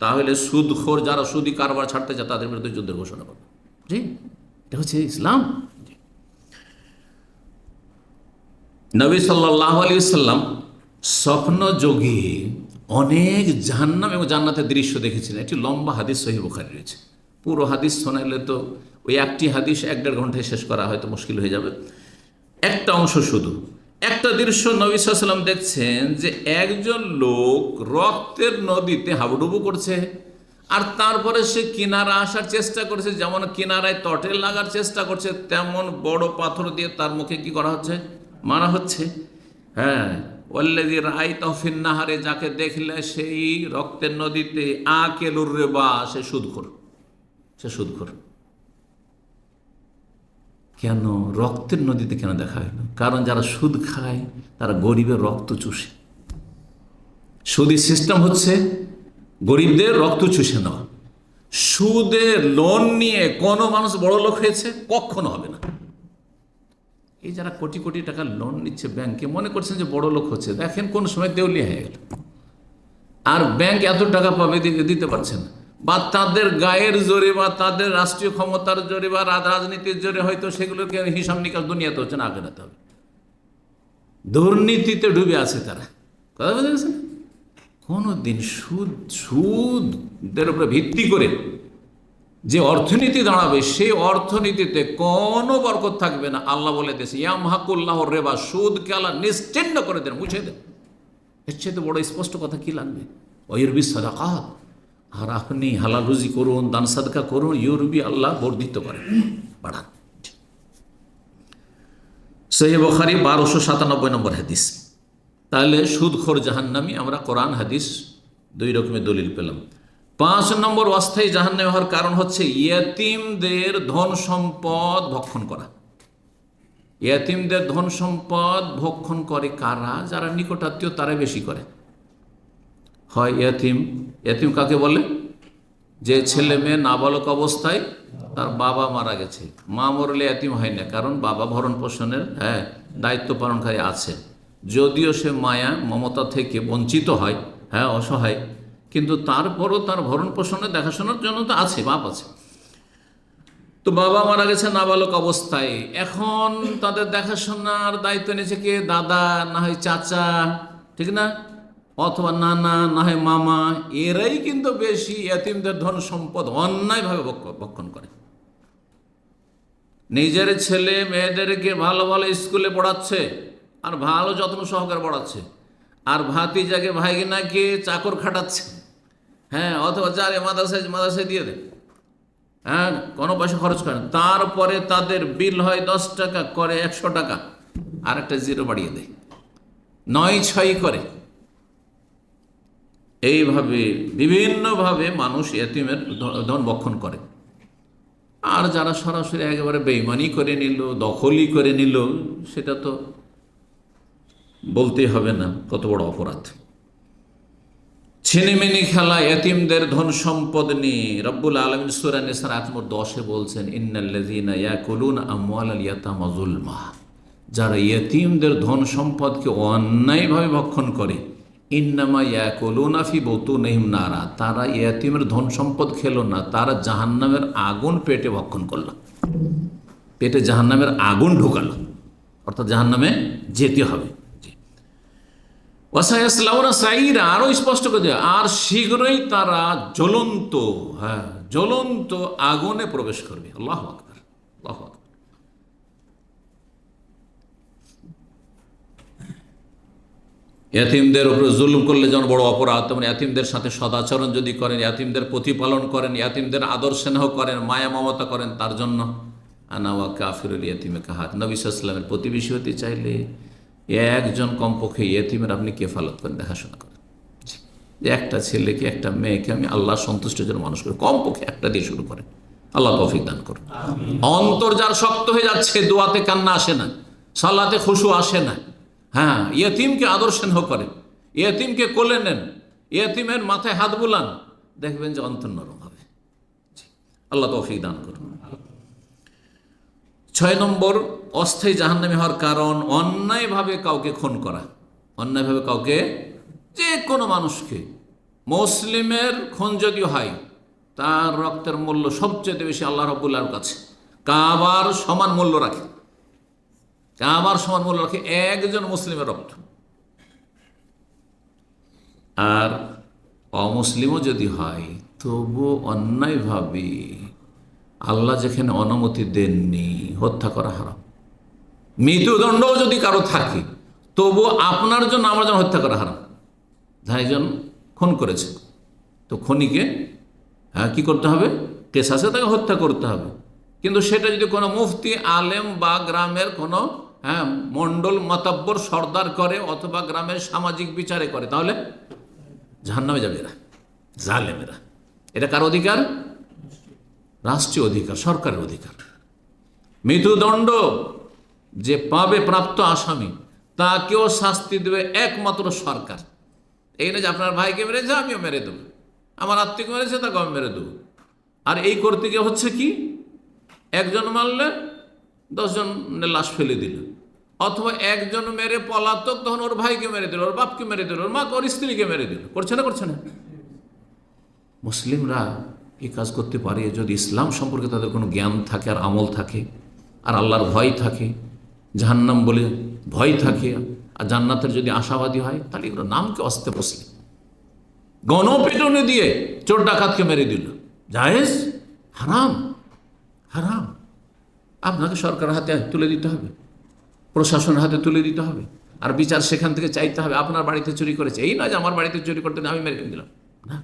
S1: তাহলে সুদখোর যারা সুদি কারবার ছাড়তে চায় তাদের বিরুদ্ধে যুদ্ধের ঘোষণা করবে। জি, এটা হচ্ছে ইসলাম। নবী সাল্লাল্লাহু আলাইহি ওয়াসাল্লাম স্বপ্নযোগে অনেক জাহান্নাম এবং জান্নাতের দৃশ্য দেখেছিলেন। একটি লম্বা হাদিস সহিহ বুখারী রয়েছে। পুরো হাদিস শোনাইলে তো ওই একটি হাদিস 1-1.5 ঘন্টায় শেষ করা হয়তো মুশকিল হয়ে যাবে। একটা অংশ শুধু, একটা দৃশ্য নবী সাল্লাল্লাহু আলাইহি ওয়াসাল্লাম দেখছেন যে একজন লোক রক্তের নদীতে হাবুডুবু করছে, আর তারপরে সে কিনারা আসার চেষ্টা করছে, যেমন কিনারায় তটে লাগার চেষ্টা করছে, তেমন বড় পাথর দিয়ে তার মুখে কি করা হচ্ছে, মারা হচ্ছে। হ্যাঁ, ওয়াল্লাযী রাআইতাহু ফিন নাহারে, যাকে দেখলে সেই রক্তের নদীতে আকেলুর রিবা, সে সুদখোর, সে সুদখোর। কেন রক্তের নদীতে কেন দেখা হয় না? কারণ যারা সুদ খায় তারা গরিবের রক্ত চুষে। সুদের সিস্টেম হচ্ছে গরিবদের রক্ত চুষে নেওয়া। সুদে লোন নিয়ে কোনো মানুষ বড় লোক হয়েছে? কখনো হবে না। এই যারা কোটি কোটি টাকা লোন নিচ্ছে ব্যাংকে, মনে করছেন যে বড় লোক হচ্ছে, দেখেন কোন সময় দেউলিয়া হয়ে গেল, আর ব্যাংক এত টাকা পাবে দিতে পারছে না। বা তাদের গায়ের জোরে বা তাদের রাষ্ট্রীয় ক্ষমতার জোরে বা রাজনীতির জোরে হয়তো সেগুলোকে হিসাব নিকাশ দুনিয়াতে হচ্ছে না, আখেরাতে হবে। দুর্নীতিতে ডুবে আছে তারা, কথা বুঝতে পেরেছেন? কোনোদিন সুদের উপরে ভিত্তি করে যে অর্থনীতি দাঁড়াবে, সেই অর্থনীতিতে কোনো বরকত থাকবে না। আল্লাহ বলে দিয়েছে ইয়ামহাকুল্লাহর রিবা, সুদকে আল্লাহ নিশ্চিহ্ন করে দেন, মুছে দেন। এর চেয়ে বড় স্পষ্ট কথা কি লাগবে? ওয়ুরবি সাদাকাত, আর আপনি হালাল রুজি করুন, দান সাদকা করুন, ইউরবি, আল্লাহ বর্ধিত করেন, বাড়ান। সহিহ বুখারী 1297 নম্বর হাদিস। তাহলে সুদখোর জাহান্নামী, আমরা কোরআন হাদিস দুই রকমের দলিল পেলাম। 5 নম্বর অস্থায়ী জাহান্নামী হওয়ার কারণ হচ্ছে ইয়েতিমদের ধন সম্পদ ভক্ষণ করা। ইয়েতিমদের ধন সম্পদ ভক্ষণ করে কারা? যারা নিকটাত্মীয় তারাই বেশি করে। হয় ইয়েতিম, ইয়েতিম কাকে বলে? যে ছেলে মেয়ে নাবালক অবস্থায় তার বাবা মারা গেছে। মা মরলে ইয়েতিম হয় না, কারণ বাবা ভরণ পোষণের দায়িত্ব পালনকারী আছে। যদিও সে মায়া মমতা থেকে বঞ্চিত হয়, অসহায়, কিন্তু তারপরও তার ভরণ পোষণে দেখাশোনার জন্য তো আছে, বাপ আছে। তো বাবা মারা গেছে নাবালক অবস্থায়, এখন তাদের দেখাশোনার দায়িত্ব নিয়েছে কে? দাদা, না হয় চাচা, ঠিক না, অথবা নানা, না হয় মামা। এরাই কিন্তু বেশি ইয়েতিমদের ধন সম্পদ অন্যায়ভাবে ভক্ষণ করে। নিজের ছেলে মেয়েদেরকে ভালো ভালো স্কুলে পড়াচ্ছে আর ভালো যত্ন সহকারে পড়াচ্ছে, আর ভাতিজাকে ভাইগিনাকে চাকর খাটাচ্ছে, অথবা যারে মাদ্রাসায় দিয়ে দেয়, কোনো পয়সা খরচ করেন। তারপরে তাদের বিল হয় 10 টাকা, করে 100 টাকা, আর একটা জিরো বাড়িয়ে দেয়, 9-6 করে। এইভাবে বিভিন্নভাবে মানুষ ইয়েতিমের ধন ভক্ষণ করে। আর যারা সরাসরি একেবারে বেঈমানি করে নিল, দখলই করে নিল, সেটা তো বলতেই হবে না কত বড় অপরাধ। ছিনিমিনি খেলা ইয়েতিমদের ধন সম্পদ নিয়ে রব্বুল আলামিন সূরা নিসার আয়াত নম্বর 10-এ বলছেন ইন্নাল্লাযীনা ইয়াকুলুনা আমওয়ালাল ইয়াতামা যুলমা, যারা ইয়েতিমদের ধন সম্পদকে অন্যায়ভাবে ভক্ষণ করে, ইন্নামা ইয়াকুলুনা ফি বুতুনিহিম নারা, তারা ইয়েতিমের ধন সম্পদ খেলো না, তারা জাহান্নামের আগুন পেটে ভক্ষণ করলো, পেটে জাহান্নামের আগুন ঢোকালো, অর্থাৎ জাহান্নামে যেতে হবে। ওয়াসায়াসলাউনা সাইরা, আরো স্পষ্ট করে দেয়, আর শীঘ্রই তারা জ্বলন্ত আগুনে প্রবেশ করবে। আল্লাহু আকবার, আল্লাহু আকবার। ইয়াতিমদের উপরে জুলুম করলে যেমন বড় অপরাধ, তেমন ইয়াতিমদের সাথে সদাচরণ যদি করেন, ইয়াতিমদের প্রতিপালন করেন, ইয়াতিমদের আদর স্নেহ করেন, মায়া মমতা করেন, তার জন্য আনা ওয়া কাফিরুল ইয়াতিমে কাহাত, নবী সাল্লাল্লাহু আলাইহি ওয়াসাল্লামের প্রতিবেশী হতে চাইলে একজন কমপক্ষে ইয়েতিমের আপনি কেফালত করেন, দেখাশোনা করেন। যে একটা ছেলেকে, একটা মেয়েকে আমি আল্লাহ সন্তুষ্টের জন্য মানুষ করি, কমপক্ষে একটা দিয়ে শুরু করেন। আল্লাহ তৌফিক দান করুন। অন্তর যার শক্ত হয়ে যাচ্ছে, দোয়াতে কান্না আসে না, সালাতে খুশু আসে না, ইয়েতিমকে আদর স্নেহ করেন, ইয়েতিমকে কোলে নেন, ইয়েতিমের মাথায় হাত বুলান, দেখবেন যে অন্তর নরম হবে। আল্লাহ তৌফিক দান করুন। 6 নম্বর অস্থায়ী জাহান্নামী হওয়ার কারণ অন্যায়ভাবে কাউকে খুন করা। অন্যায়ভাবে কাউকে, যে কোনো মানুষকে, মুসলিমের খুন যদি হয়, তার রক্তের মূল্য সবচেয়ে বেশি আল্লাহ রাব্বুল আলামিনের কাছে। কাবার সমান মূল্য রাখে, কাবার সমান মূল্য রাখে একজন মুসলিমের রক্ত। আর অমুসলিমও যদি হয় তবু অন্যায়ভাবে আল্লাহ যেখানে অনুমতি দেননি হত্যা করা হারাম। মৃত্যুদণ্ডও যদি কারো থাকে তবু আপনার জন্য আমার জন্য হত্যা করা হারাম। একজন খুন করেছে, তো খুনিকে কি করতে হবে? কেসাসে তাকে হত্যা করতে হবে। কিন্তু সেটা যদি কোনো মুফতি আলেম বা গ্রামের কোনো মণ্ডল মাতাব্বর সর্দার করে অথবা গ্রামের সামাজিক বিচারে করে, তাহলে জাহান্নামে যাবে এরা, জালেমেরা। এটা কার অধিকার? রাষ্ট্রীয় অধিকার, সরকারের অধিকার। মৃত্যুদণ্ড যে পাবে প্রাপ্ত আসামি, তাকেও শাস্তি দেবে একমাত্র সরকার। এই না যে আপনার ভাইকে মেরেছে আমিও মেরে দেবো, আমার আত্মীয় মেরেছে তাকে আমি মেরে দেবো। আর এই করতে গিয়ে হচ্ছে কি, একজন মারলে 10 জনের লাশ ফেলে দিল, অথবা একজন মেরে পলাতক তখন ওর ভাইকে মেরে দিল, ওর বাপকে মেরে দিল, ওর মাকে, ওর স্ত্রীকে মেরে দিল। করছে না? করছে না? মুসলিমরা এই কাজ করতে পারে যদি ইসলাম সম্পর্কে তাদের কোনো জ্ঞান থাকে আর আমল থাকে আর আল্লাহর ভয় থাকে, জাহান্নাম বলে ভয় থাকে আর জান্নাতের যদি আশাবাদী হয়, তাহলে এগুলো নামকে অস্তে বসলে গণপিটুনি দিয়ে চোর ডাকাতকে মেরে দিল, জায়েজ? হারাম, হারাম। আপনাকে সরকারের হাতে তুলে দিতে হবে, প্রশাসনের হাতে তুলে দিতে হবে, আর বিচার সেখান থেকে চাইতে হবে। আপনার বাড়িতে চুরি করেছে, এই নয় যে আমার বাড়িতে চুরি করতে আমি মেরে দিলাম, না।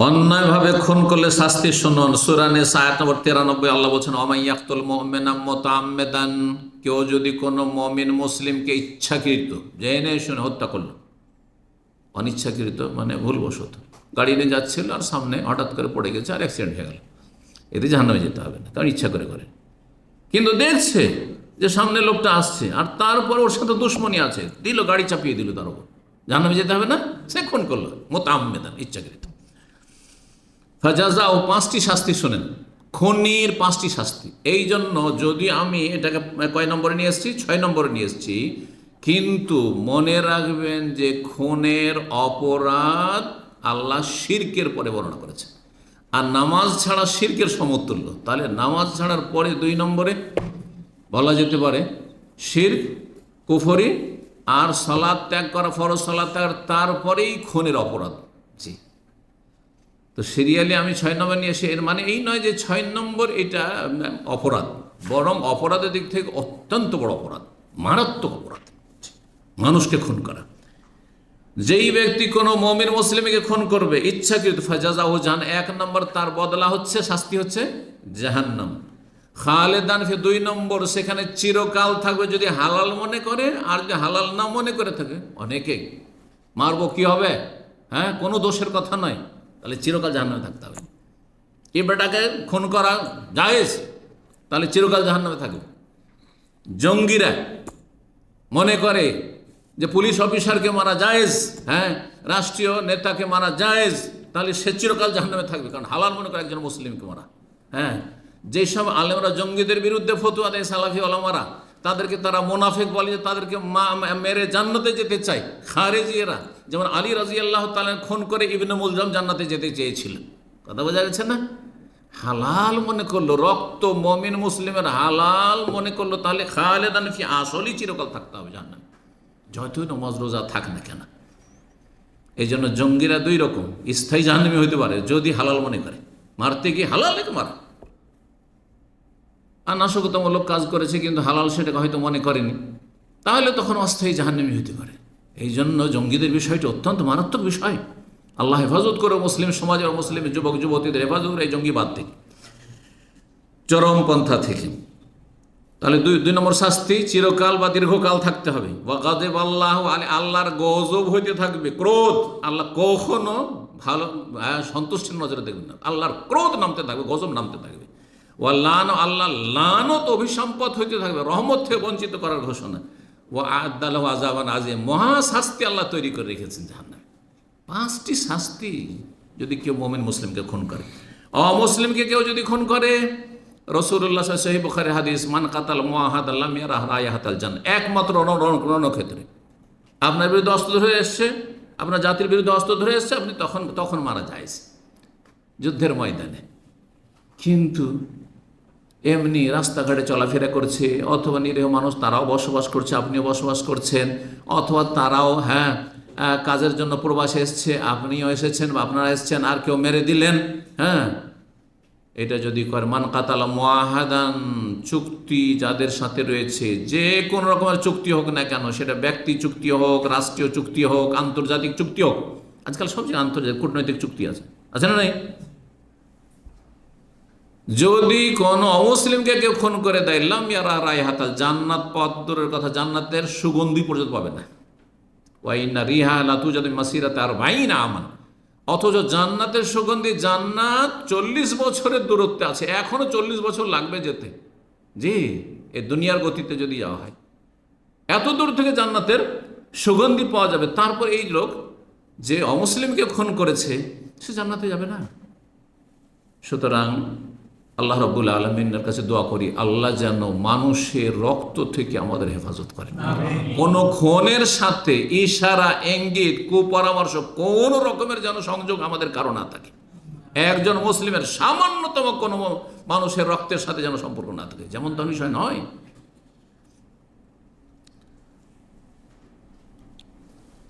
S1: অন্যায়ভাবে খুন করলে শাস্তি শুনুন। সূরা নিসা আয়াত নম্বর 93 আল্লাহ বলছেন, ওমাইয়াকতুল মুমিনা মুতাআম্মিদান, কেউ যদি কোনো মুমিন মুসলিমকে ইচ্ছাকৃত জেনে শুনে হত্যা করলো, অনিচ্ছাকৃত মানে ভুলবশত গাড়ি নিয়ে যাচ্ছিল আর সামনে হঠাৎ করে পড়ে গেছে আর অ্যাক্সিডেন্ট হয়ে গেল, এতে জাহান্নামে যেতে হবে না, কারণ ইচ্ছা করে করে। কিন্তু দেখছে যে সামনে লোকটা আসছে আর তারপর ওর সাথে দুশ্মনী আছে, দিল গাড়ি চাপিয়ে দিল তার উপর, জাহান্নামে যেতে হবে না? সে খুন করলো মুতাআম্মিদান, ইচ্ছাকৃত। ফাজাজা ও 5টি শাস্তি শোনেন, খুনির 5টি শাস্তি। এই জন্য যদি আমি এটাকে কয় নম্বরে নিয়ে এসেছি? 6 নম্বরে নিয়ে এসেছি। কিন্তু মনে রাখবেন যে খুনের অপরাধ আল্লাহ শিরকের পরে বর্ণনা করেছে, আর নামাজ ছাড়া শিরকের সমতুল্য। তাহলে নামাজ ছাড়ার পরে 2 নম্বরে বলা যেতে পারে শিরক, কুফরি, আর সালাত ত্যাগ করা, ফরজ সালাত ত্যাগ, তারপরেই খুনের অপরাধ। জি, তো সিরিয়ালি আমি 6 নম্বর নিয়ে এসে, এর মানে এই নয় যে 6 নম্বর এটা অপরাধ, বরং অপরাধের দিক থেকে অত্যন্ত বড় অপরাধ, মারাত্মক অপরাধ, মানুষকে খুন করা। যেই ব্যক্তি কোনো মুমিন মুসলিমকে খুন করবে ইচ্ছাকৃত, ফাজাজাহু জাহান্নাম, 1 নম্বর তার বদলা হচ্ছে, শাস্তি হচ্ছে জাহান্নাম। খালেদান ফি, 2 নম্বর সেখানে চিরকাল থাকবে যদি হালাল মনে করে, আর যদি হালাল না মনে করে থাকে, অনেকে মারবো কি হবে, কোনো দোষের কথা নয়, তাহলে চিরকাল জাহান্নামে থাকতে হবে। এই বেটাকে খুন করা জায়েজ, তাহলে চিরকাল জাহান্নামে থাকবে। জঙ্গিরা মনে করে যে পুলিশ অফিসারকে মারা জায়েজ, রাষ্ট্রীয় নেতাকে মারা জায়েজ, তাহলে সে চিরকাল জাহান্নামে থাকবে, কারণ হালাল মনে করে একজন মুসলিমকে মারা। যেসব আলেমরা জঙ্গিদের বিরুদ্ধে ফতোয়া দেয়, সালাফি ওলামারা, তাদেরকে তারা মুনাফিক বলে, যে তাদেরকে মেরে জান্নাতে যেতে চায়। খারেজিয়েরা যেমন আলী রাদিয়াল্লাহু তাআলা খুন করে ইবনে মুলজাম জান্নাতে যেতে চেয়েছিলেন। কথা বোঝা গেছে না? হালাল মনে করলো, রক্ত মুমিন মুসলিমের হালাল মনে করলো, তাহলে খালেদান ফি, আসলেই চিরকাল থাকতে হবে জান্নাতে, যতই নামাজ রোজা থাক না কেন। এই জন্য জঙ্গিরা 2 রকম, স্থায়ী জাহান্নামী হইতে পারে যদি হালাল মনে করে, মারতে গিয়ে হালাল লেগে মারা, আর নাশকতামূলক কাজ করেছে কিন্তু হালাল সেটাকে হয়তো মনে করেনি, তাহলে তখন অস্থায়ী জাহান্নামী হতে পারে। এই জন্য জঙ্গিদের বিষয়টি অত্যন্ত মারাত্মক বিষয়। আল্লাহ হেফাজত করে মুসলিম সমাজের মুসলিম যুবক যুবতীদের হেফাজত করে এই জঙ্গিবাদ থেকে, চরমপন্থা থেকে। তাহলে 2 নম্বর শাস্তি, চিরকাল বা দীর্ঘকাল থাকতে হবে। ওয়াগাদিব আল্লাহ, আল্লাহর গজব হইতে থাকবে, ক্রোধ। আল্লাহ কখনো ভালো সন্তুষ্টির নজরে দেখবেন না, আল্লাহর ক্রোধ নামতে থাকবে, গজব নামতে থাকবে। ওয়াল্লান, আল্লাহ লানত, অভিসম্পদ হইতে থাকবে, রহমত থেকে বঞ্চিত করার ঘোষণা। ও আদালাহু আযাবান আযীম, মহা শাস্তি আল্লাহ তৈরি করে রেখেছেন জাহান্নামে। 5টি শাস্তি যদি কেউ মুমিন মুসলিমকে খুন করে। অমুসলিমকে কেউ যদি খুন করে, রাসূলুল্লাহ সাল্লাল্লাহু আলাইহি ওয়াসাল্লাম, সহিহ বুখারী হাদিস, মান কাতাল মুআহাদান লাম ইয়ারাহ রায়াহাতাল জান্নাহ, একমাত্র রণক্ষেত্রে আপনার বিরুদ্ধে অস্ত্র ধরে এসছে, আপনার জাতির বিরুদ্ধে অস্ত্র ধরে এসছে, আপনি তখন মারা যায় যুদ্ধের ময়দানে। কিন্তু এমনি রাস্তাঘাটে চলাফেরা করছে, অথবা নিরীহ মানুষ তারাও বসবাস করছে, আপনিও বসবাস করছেন, অথবা তারাও কাজের জন্য প্রবাসে এসছে, আপনিও এসেছেন বা আপনারা এসছেন, আর কেউ মেরে দিলেন, এটা যদি করে মান কাতালা মুআহাদান, চুক্তি যাদের সাথে রয়েছে, যে কোনো রকমের চুক্তি হোক না কেন, সেটা ব্যক্তি চুক্তি হোক, রাষ্ট্রীয় চুক্তি হোক, আন্তর্জাতিক চুক্তি হোক, আজকাল সবচেয়ে আন্তর্জাতিক কূটনৈতিক চুক্তি আছে না নাই? যদি কোনো অমুসলিমকে কেউ খুন করে দেয়, লাম ইয়ারা রাইহাতাল জান্নাত, পথ দূরের কথা, জান্নাতের সুগন্ধি পর্যন্ত পাবে না। ওয়াইন্না রিহা লাতুজাদু মাসিরাতা আরবাঈনা আমান, অথচ জান্নাতের সুগন্ধি, জান্নাত 40 বছরের দূরত্বে আছে, এখনো 40 বছর লাগবে যেতে। জি, এই দুনিয়ার গতিতে যদি যাওয়া হয়, এত দূর থেকে জান্নাতের সুগন্ধি পাওয়া যাবে। তারপর এই লোক যে অমুসলিমকে খুন করেছে, সে জান্নাতে যাবে না। সুতরাং আল্লাহ রাব্বুল আলামিনের কাছে দোয়া করি, আল্লাহ যেন মানুষের রক্ত থেকে আমাদের হেফাজত করেন। কোন খুনের সাথে ইশারা, ইঙ্গিত, কুপরামর্শ, কোন রকমের যেন সংযোগ আমাদের কারো না থাকে। একজন মুসলিমের সামান্যতম কোনো মানুষের রক্তের সাথে যেন সম্পর্ক না থাকে, যেমন তো বিষয় নয়।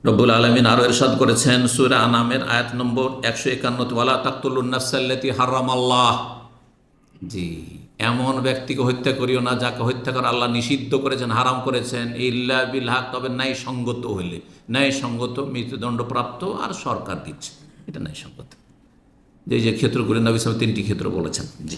S1: রব্বুল আলামিন আরো ইরশাদ করেছেন সূরা আনামের আয়াত নম্বর 151, ওয়ালা তাকতুলুন নাফসাল্লাতী হারামাল্লাহ। জি, এমন ব্যক্তিকে হত্যা করিও না যাকে হত্যা করা আল্লাহ নিষিদ্ধ করেছেন, হারাম করেছেন, ইল্লা বিল হক, তবে ন্যায় সঙ্গত হইলে। ন্যায় সঙ্গত, মৃত্যুদণ্ডপ্রাপ্ত আর সরকার দিচ্ছে, এটা ন্যায় সঙ্গত। যে ক্ষেত্রগুলি নবী সাল্লাল্লাহু আলাইহি ওয়াসাল্লাম 3টি ক্ষেত্র বলেছেন। জি,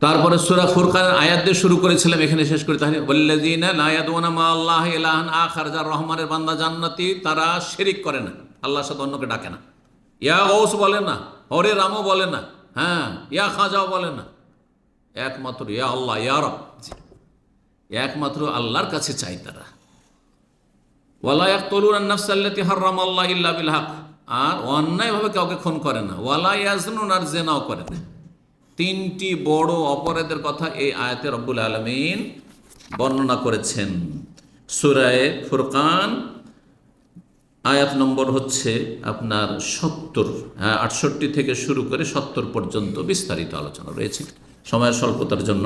S1: তারপরে সূরা ফুরকানের আয়াত দিয়ে শুরু করেছিলাম, এখানে শেষ করে তাহলে ওয়াল্লাযীনা লা ইয়াদউনা মা আল্লাহি ইলাহান আখার, যার রহমানের বান্দা জান্নাতি, তারা শিরিক করে না, আল্লাহর সাথে অন্যকে ডাকে না। ইয়া গৌস বলে না, হরে রামও বলে না, ইয়া খাজাও বলে না, একমাত্র ইয়া আল্লাহ, ইয়া রব, একমাত্র আল্লাহর কাছে চাই তারা। ওয়ালা ইয়াকতুলুনা আন-নাফসাল্লাতী হারামাল্লাহু ইল্লা বিল হক, আর অন্যায়ভাবে কাউকে খুন করে না। ওয়ালা ইয়াজনুন, আর জিনাও করে না। 3টি বড় অপরাধের কথা এই আয়াতে রব্বুল আলামিন বর্ণনা করেছেন। সূরা ফুরকান আয়াত নম্বর হচ্ছে আপনার 70, 68 থেকে শুরু করে 70 পর্যন্ত বিস্তারিত আলোচনা রয়েছে। সময়ের স্বল্পতার জন্য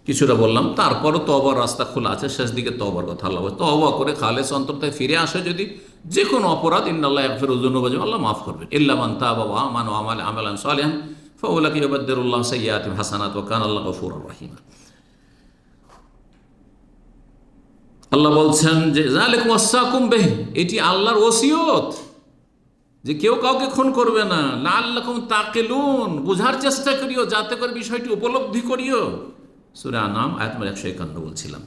S1: কিছুটা বললাম। তারপরও তওবার রাস্তা খোলা আছে, শেষ দিকে তওবার কথা আল্লাহ বলে, তওবা করে খালেস অন্তর থেকে ফিরে আসে যদি যে কোনো অপরাধ, ইন্নাল্লাহা ইয়াগফিরুয যুনুবা জামিআ, আল্লাহ মাফ করবেন। ইল্লা মান তাবা ওয়া আমানা ওয়া আমালা আমালান সালিহান ফাউলাইকা ইউবাদদিলুল্লাহু সাইয়্যাতিহিম হাসানাত ওয়া কানা আল্লাহু গফুরুর রহিম। আল্লাহ বলছেন যে যালিকুম ওয়াসাকুম বিহি, এটি আল্লাহর ওসিয়ত যে কেউ কাউকে খুন করবে না। লাআল্লাকুম তাকিলুন, বুঝার চেষ্টা করিও যাতে করে বিষয়টি উপলব্ধি করিও। সূরা আনাম আয়াত নম্বর 151 বলছিলাম।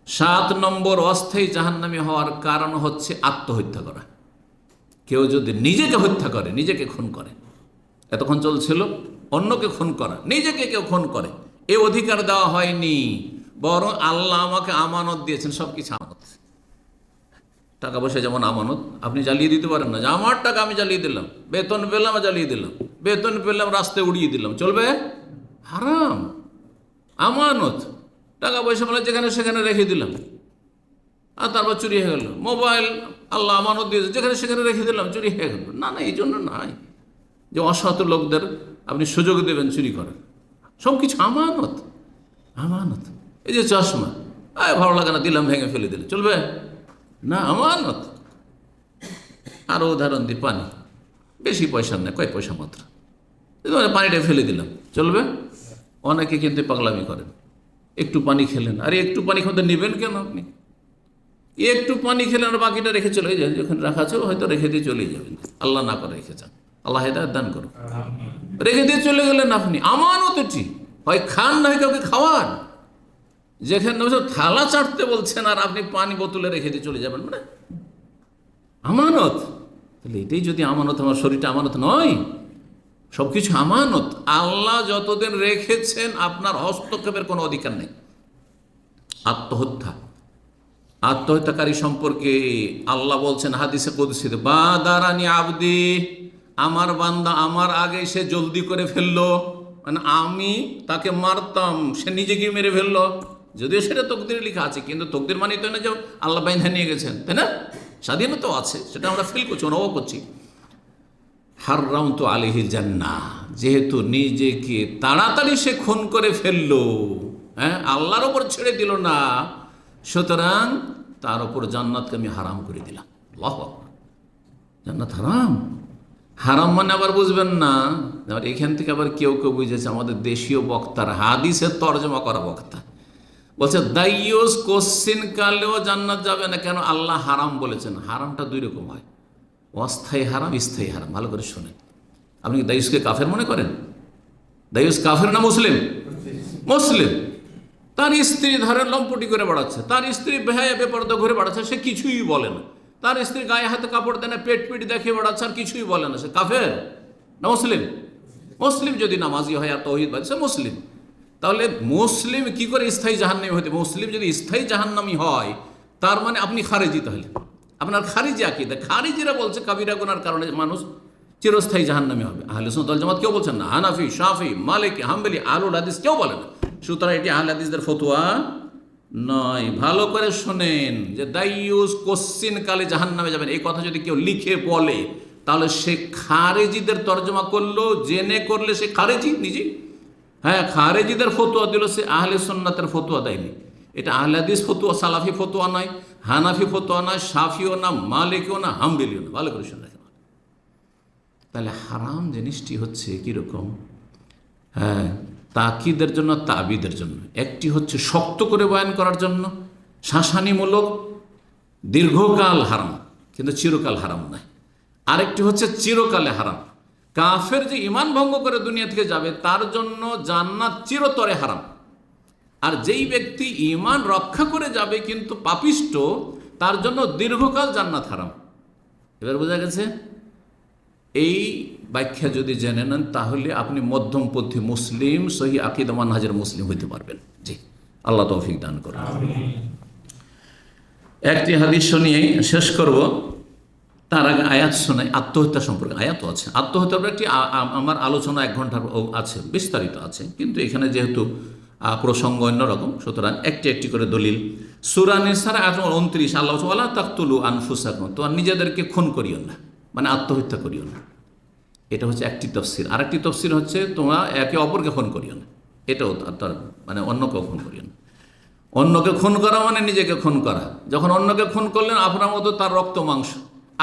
S1: 7 নম্বর অস্থায়ী জাহান্নামী হওয়ার কারণ হচ্ছে আত্মহত্যা করা। কেউ যদি নিজেকে হত্যা করে, নিজেকে খুন করে, এতক্ষণ চলছিল অন্যকে খুন করা, নিজেকে কেউ খুন করে, এই অধিকার দেওয়া হয়নি, বরং আল্লাহ আমাকে আমানত দিয়েছেন। সব কিছু আমানত, টাকা পয়সা যেমন আমানত, আপনি জ্বালিয়ে দিতে পারেন না যে আমার টাকা আমি জ্বালিয়ে দিলাম, বেতন পেলাম জ্বালিয়ে দিলাম, বেতন পেলাম রাস্তায় উড়িয়ে দিলাম, চলবে? হারাম। আমানত, টাকা পয়সা বলে যেখানে সেখানে রেখে দিলাম, আর তারপর চুরি হয়ে গেল। মোবাইল আল্লাহ আমানত দিয়েছে, যেখানে সেখানে রেখে দিলাম, চুরি হয়ে গেল। না, এই জন্য নয় যে অসৎ লোকদের আপনি সুযোগ দেবেন চুরি করার। সব কিছু আমানত, আমানত। এই যে চশমা, ভালো লাগে না, দিলাম, ভেঙে ফেলে দিলে, চলবে? না, আমানত। আরও উদাহরণ দিই, পানি, বেশি পয়সা নেই, কয়েক পয়সা মাত্র, পানিটা ফেলে দিলাম, চলবে? অনেকে কিন্তু পাগলামি করেন, একটু পানি খেলেন, আরে একটু পানি খেতে নেবেন কেন আপনি? একটু পানি খেলেন আর বাকিটা রেখে চলে যান, যখন রাখা আছে হয়তো রেখে দিয়ে চলেই যাবেন। আল্লাহ না করে রেখে যান, আল্লাহ হেদায়েত দান করুন। রেখে দিয়ে চলে গেলেন আপনি, আমানত এটি, হয় খান না হয় কাউকে খাওয়ান। যেখানে থালা চাটতে বলছেন আর আপনি পানি বোতলে রেখে দিয়ে চলে যাবেন, মানে আমানত। তাহলে এটাই যদি আমানত, আমার শরীরটা আমানত নয়? সব কিছু আমানত। আল্লাহ যতদিন রেখেছেন আপনার হস্তক্ষেপের কোনো অধিকার নেই। আত্মহত্যাকারী সম্পর্কে আল্লাহ বলছেন হাদিসে কুদসিতে, বাদারানি আবদি, আমার বান্দা আমার আগে সে জলদি করে ফেললো, মানে আমি তাকে মারতাম, সে নিজেকে মেরে ফেললো। যদিও সেটা তকদিরে লেখা আছে, কিন্তু তকদির মানে তো না যে আল্লাহ বাইন্ধা নিয়ে গেছেন, তাই না? স্বাধীনতাও আছে, সেটা আমরা ফিল করছি, অনুভব করছি। হাররামতু আলাইহিল জান্নাহ, যেহেতু নিজেকে তাড়াতাড়ি সে খুন করে ফেললো, হ্যাঁ, আল্লাহর ওপর ছেড়ে দিল না, সুতরাং তার ওপর জান্নাতকে আমি হারাম করে দিলাম। আল্লাহু আকবার। জান্নাত হারাম, হারাম মানে আবার বুঝবেন না, আবার এখান থেকে আবার কেউ কেউ বুঝেছে আমাদের দেশীয় বক্তার, হাদিসের তর্জমা করা বক্তা বলছে দাইয়ুস কোশ্চিন কালেও জান্নাত যাবে না, কেন? আল্লাহ হারাম বলেছেন। হারামটা দুই রকম হয়, অস্থায়ী হারাম, স্থায়ী হারাম। ভালো করে শোনেন। আপনি কি দাইয়ুসকে কাফের মনে করেন? দাইয়ুস কাফের না মুসলিম? মুসলিম। তার স্ত্রী ধারে লম্পটি করে বেড়াচ্ছে, তার স্ত্রী বেহায়া বেপরদা ঘুরে বেড়াচ্ছে, সে কিছুই বলে না। তার স্ত্রী গায়ে হাতে কাপড় দেয় না, পেট পিট দেখে বেড়াচ্ছে, আর কিছুই বলে না। সে কাফের না মুসলিম? মুসলিম যদি নামাজি হয় আর তৌহিদবাদী, সে মুসলিম। তাহলে মুসলিম কি করে স্থায়ী জাহান্নামী হতে? মুসলিম যদি স্থায়ী জাহান্নামী হয়, তার মানে আপনি খারিজি। তাহলে আপনার খারিজি আকীদা। খারিজিরা বলছে কাবিরা গুনার কারণে মানুষ চিরস্থায়ী জাহান্নামী হবে। আহলে সুন্নাত ওয়াল জামাত কেউ বলছেন না, হানাফি, শাফি, মালিকি, হাম্বলি, আহলুল হাদিস কেউ বলে না। সুতরাং এটি আহলে হাদিসদের ফতোয়া নয়। ভালো করে শোনেন যে দাইয়ুস কোশ্চিন কালে জাহান্নামে যাবেন, এই কথা যদি কেউ লিখে বলে, তাহলে সে খারেজিদের তর্জমা করলো, জেনে করলে সে খারেজি নিজে। হ্যাঁ, খারেজিদের ফতোয়া দিল, সে আহলে সুন্নাতের ফতোয়া দেয়নি। এটা আহলে হাদিস ফতোয়া, সালাফি ফতোয়া নয়, হানাফি ফতোয়া নয়, শাফিও না, মালিকিও না, হাম্বলিও না। ভালো করে শুনে রাখেন। তাহলে হারাম জিনিসটি হচ্ছে কীরকম? হ্যাঁ, তাকিদের জন্য, তাবিদের জন্য। একটি হচ্ছে শক্ত করে বয়ান করার জন্য, শাসানিমূলক, দীর্ঘকাল হারাম, কিন্তু চিরকাল হারাম নয়। আরেকটি হচ্ছে চিরকালে হারাম। কাফের যে ইমান ভঙ্গ করে দুনিয়া থেকে যাবে, তার জন্য জান্নাত চিরতরে হারাম। আর যেই ব্যক্তি ইমান রক্ষা করে যাবে কিন্তু পাপিষ্ট, তার জন্য দীর্ঘকাল জান্নাত হারাম। এবার বোঝা গেছে? এই ব্যাখ্যা যদি জেনে নেন, তাহলে আপনি মধ্যমপন্থী মুসলিম, সহি আকীদা মানহাজের মুসলিম হইতে পারবেন। জি, আল্লাহ তৌফিক দান করুন। একটি হাদিস শুনিয়ে শেষ করব, তার আগে আয়াত শোনাই। আত্মহত্যা সম্পর্কে আয়াতও আছে। আত্মহত্যার একটি আমার আলোচনা 1 ঘন্টার আছে, বিস্তারিত আছে, কিন্তু এখানে যেহেতু প্রসঙ্গ অন্যরকম, সুতরাং একটি করে দলিল। সূরা নিসার আয়াত 29, আল্লাহ ওয়ালা তাকতুলু আনফুসাকুম, তোমার নিজেদেরকে খুন করিও না, মানে আত্মহত্যা করিও না। এটা হচ্ছে একটি তফসির। আরেকটি তফসির হচ্ছে তোমরা একে অপরকে খুন করিও না। এটাও তার মানে অন্যকেও খুন করিও না। অন্যকে খুন করা মানে নিজেকে খুন করা। যখন অন্যকে খুন করলেন, আপনার মতো তার রক্ত মাংস,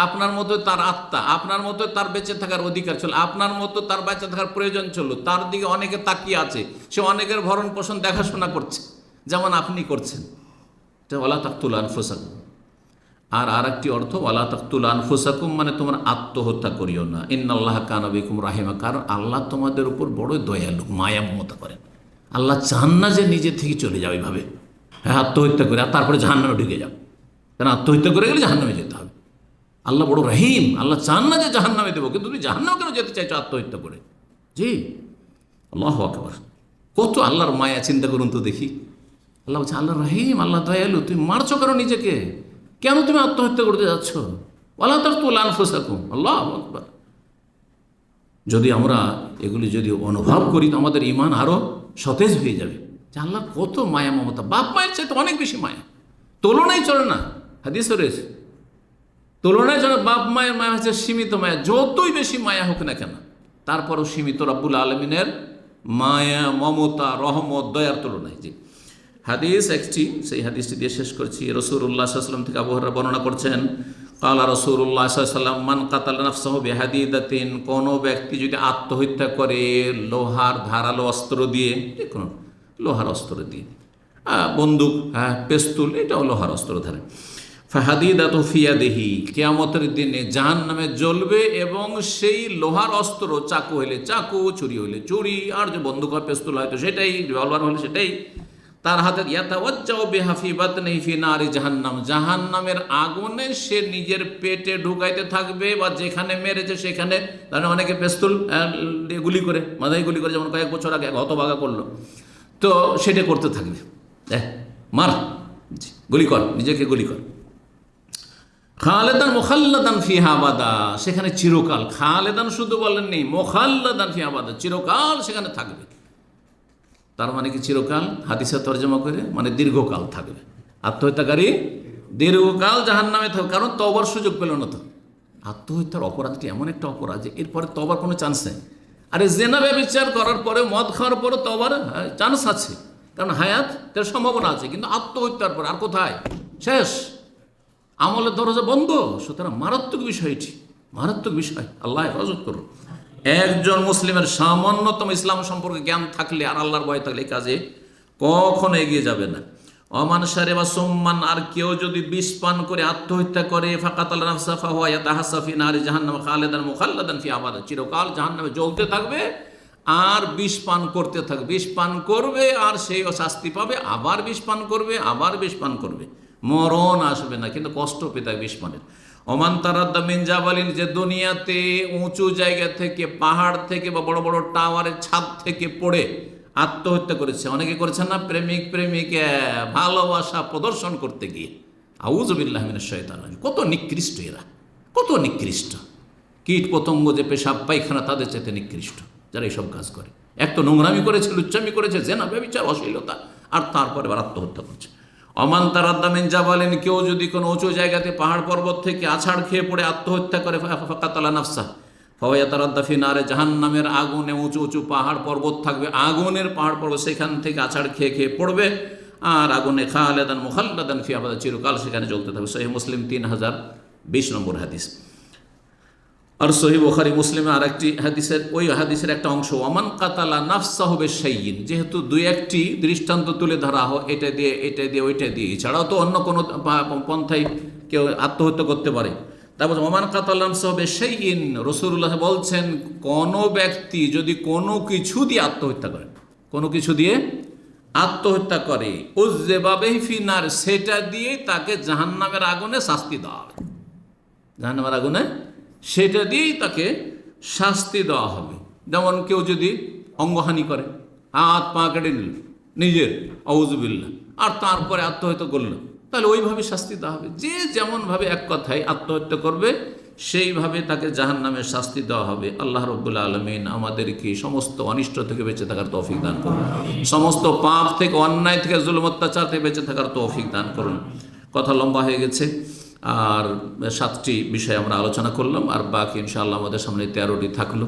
S1: আপনার মতো তার আত্মা, আপনার মতো তার বেঁচে থাকার অধিকার ছিল, আপনার মতো তার বেঁচে থাকার প্রয়োজন ছিল, তার দিকে অনেকে তাকিয়ে আছে, সে অনেকের ভরণ পোষণ দেখাশোনা করছে, যেমন আপনি করছেন। এটা ওয়ালা তাকতুলু আনফুসাকুম। আর আরেকটি অর্থ ওয়ালা তাকতুলু আনফুসাকুম মানে তোমরা আত্মহত্যা করিও না। ইন্নাল্লাহা কানা বিকুম রাহিমা, কারণ আল্লাহ তোমাদের উপর বড় দয়ালু, মায়া মমতা করেন। আল্লাহ চান না যে নিজে থেকে চলে যাও এইভাবে, হ্যাঁ, আত্মহত্যা করে আর তারপরে জাহান্নামে ঢুকে যাও। কারণ আত্মহত্যা করে গেলে জাহান্নামে যেতে হবে। আল্লাহ বড় রহিম, আল্লাহ চান না যে জাহান্নামে দেবো, কিন্তু তুমি জাহান্নামে কেন যেতে চাইছো আত্মহত্যা করে? জি, আল্লাহু আকবার। কত আল্লাহর মায়া, চিন্তা করুন তো দেখি। আল্লাহ বলছে আল্লাহ রহিম, আল্লাহ দয়ালু, তুমি মারছো কেন নিজেকে? কেন তুমি আত্মহত্যা করতে যাচ্ছ? ওয়ালা তাকতুলু আনফুসাকুম। আল্লাহু আকবার। যদি আমরা এগুলি যদি অনুভব করি, তো আমাদের ঈমান আরও সতেজ হয়ে যাবে যে আল্লাহ কত মায়া মমতা। বাপ মায়ের চাইতে অনেক বেশি মায়া, তুলনাই চলে না। হাদিসে রয়েছে তুলনায় চলে। বাপ মায়ের মায়া হচ্ছে সীমিত মায়া, যতই বেশি মায়া হোক না কেন, তারপরও সীমিত রব্বুল আলমিনের মায়া, মমতা, রহমত, দয়ার তুলনায়। জি, হাদিস একটি, সেই হাদিসটি দিয়ে শেষ করছি। রাসূলুল্লাহ সাল্লাল্লাহু আলাইহি ওয়াসাল্লাম থেকে আবু হুরায়রা বর্ণনা করছেন, ক্বালা রাসূলুল্লাহ সাল্লাল্লাহু আলাইহি ওয়াসাল্লাম মান কাতালা নাফসাহু বিহাদিদাতিন, কোনো ব্যক্তি যদি আত্মহত্যা করে লোহার ধারালো অস্ত্র দিয়ে, যে কোনো লোহার অস্ত্র দিয়ে, বন্দুক, হ্যাঁ, পেস্তুল, এটাও লোহার অস্ত্র ধারে, ফাহাদিদাতু ফি ইয়াদিহি, কিয়ামতের দিনে জাহান্নামে জ্বলবে, এবং সেই লোহার অস্ত্র, চাকু হইলে চাকু, ছুরি হইলে ছুরি, আর যে বন্দুক হয়, পেস্তুল হয়তো সেটাই, রিভলভার হলে সেটাই, তার হাতে ইয়াতাওয়াজ্জাউ বিহা ফি বাতনিহি ফি নারি জাহান্নাম, জাহান্নামের আগুনে সে নিজের পেটে ঢুকাইতে থাকবে, বা যেখানে মেরেছে সেখানে। তাহলে অনেকে পেস্তুল গুলি করে, মাথায় গুলি করে, যেমন কয়েক বছর আগে হতভাগা করলো, তো সেটা করতে থাকবে, মার, গুলি কর, নিজেকে গুলি কর। খালেদান মুখাল্লাদান ফিহা আবাদা, সেখানে চিরকাল। খালেদান শুধু বলেননি, মুখাল্লাদান ফিহা আবাদা, চিরকাল সেখানে থাকবে। তার মানে কি চিরকাল? হাদিসে তর্জমা করে মানে দীর্ঘকাল থাকবে। আত্মহত্যাকারী দীর্ঘকাল জাহান্নামে থাকবে, কারণ তওবার সুযোগ পেল না। তো আত্মহত্যার অপরাধটি এমন একটা অপরাধ যে এরপরে তবার কোনো চান্স নেই। আরে জেনা ব্যভিচার করার পরে, মদ খাওয়ার পরে তবার চান্স আছে, কারণ হায়াতের সম্ভাবনা আছে, কিন্তু আত্মহত্যার পর আর কোথায়, শেষ, আমলের দরজা বন্ধ। সুতরাং মারাত্মক বিষয়টি, মারাত্মক বিষয়, আল্লাহ হেফাজত করুন। একজন মুসলিমের সামান্যতম ইসলাম সম্পর্কে জ্ঞান থাকলে আর আল্লাহর ভয় থাকলে এই কাজে কখনো এগিয়ে যাবে না। অমান সারে বা সোম্মান, আর কেউ যদি বিষ পান করে আত্মহত্যা করে, ফাকাতাল নাফসা ফাহুয়া ইয়াতাহাসসা ফি নারি জাহান্নাম খালিদান মুখাল্লাদান ফিহা আবাদা, চিরকাল জাহান্নামে জ্বলতে থাকবে আর বিষ পান করতে থাকবে, বিষ পান করবে আর সেই শাস্তি পাবে, আবার বিষ পান করবে, আবার বিষ পান করবে, মরণ আসবে না কিন্তু কষ্ট পেতে থাকবে বিষ পানের। ওমান তারাদ্দা মিন জাবালিন, যে দুনিয়াতে উঁচু জায়গা থেকে, পাহাড় থেকে বা বড় বড় টাওয়ারের ছাদ থেকে পড়ে আত্মহত্যা করেছে, অনেকে করেছেন না, প্রেমিক প্রেমিকা ভালোবাসা প্রদর্শন করতে গিয়ে, আউযুবিল্লাহি মিনাশ শাইতানির রাজিম। কত নিকৃষ্ট এরা, কত নিকৃষ্ট, কীট পতঙ্গ যে পেশাব পায়খানা তাদের চাইতে নিকৃষ্ট যারা এইসব কাজ করে। এক তো নোংরামি করেছে, লুচ্চামি করেছে, জেনা ব্যভিচার অশ্লীলতা, আর তারপরে আবার আত্মহত্যা করছে। অমান তারাদ্দা মিন জাবালিন, কেউ যদি কোনো উঁচু জায়গাতে পাহাড় পর্বত থেকে আছাড় খেয়ে পড়ে আত্মহত্যা করে, ফাকাতালা নাফসা ফাহুয়া তারাদ্দা ফি নারে জাহান্নামের আগুনে, উঁচু উঁচু পাহাড় পর্বত থাকবে, আগুনের পাহাড় পর্বত, সেখান থেকে আছাড় খেয়ে খেয়ে পড়বে আর আগুনে খালিদান মুখাল্লাদান ফিহা আবাদা, চিরকাল সেখানে জ্বলতে থাকবে। সহিহ মুসলিম 3020 নম্বর হাদিস। আর সহিহ বুখারী মুসলিমে আর একটি হাদিসের, ওই হাদিসের একটা অংশ, ওমান কাতালা নাফসাহু বিশাইইন, যেহেতু দুই একটি দৃষ্টান্ত তুলে ধরা হয়, এটা দিয়ে এটা দিয়ে ওইটা দিয়ে, এছাড়াও তো অন্য কোনো পন্থায় কেউ আত্মহত্যা করতে পারে। তারপর ওমান কাতালা নাফসাহু বিশাইইন, রাসূলুল্লাহ বলছেন কোনো ব্যক্তি যদি কোনো কিছু দিয়ে আত্মহত্যা করে, কোনো কিছু দিয়ে আত্মহত্যা করে, উযযিবা বিহি ফি নার, সেটা দিয়ে তাকে জাহান্নামের আগুনে শাস্তি দেওয়া হবে, জাহান্নামের আগুনে সেটা দিয়েই তাকে শাস্তি দেওয়া হবে। যেমন কেউ যদি অঙ্গহানি করে, হাত পা কেটে নিল নিজের, আউযুবিল্লাহ, আর তারপরে আত্মহত্যা করলো, তাহলে ওইভাবে শাস্তি দেওয়া হবে। যে যেমনভাবে এক কথায় আত্মহত্যা করবে সেইভাবে তাকে জাহান্নামের শাস্তি দেওয়া হবে। আল্লাহ রাব্বুল আলামিন আমাদেরকে সমস্ত অনিষ্ট থেকে বেঁচে থাকার তৌফিক দান করুন, সমস্ত পাপ থেকে, অন্যায় থেকে, জুলুম অত্যাচার থেকে বেঁচে থাকার তৌফিক দান করুন। কথা লম্বা হয়ে গেছে, আর 7টি বিষয় আমরা আলোচনা করলাম, আর বাকি ইনশাআল্লাহ আমাদের সামনে 13টি থাকলো।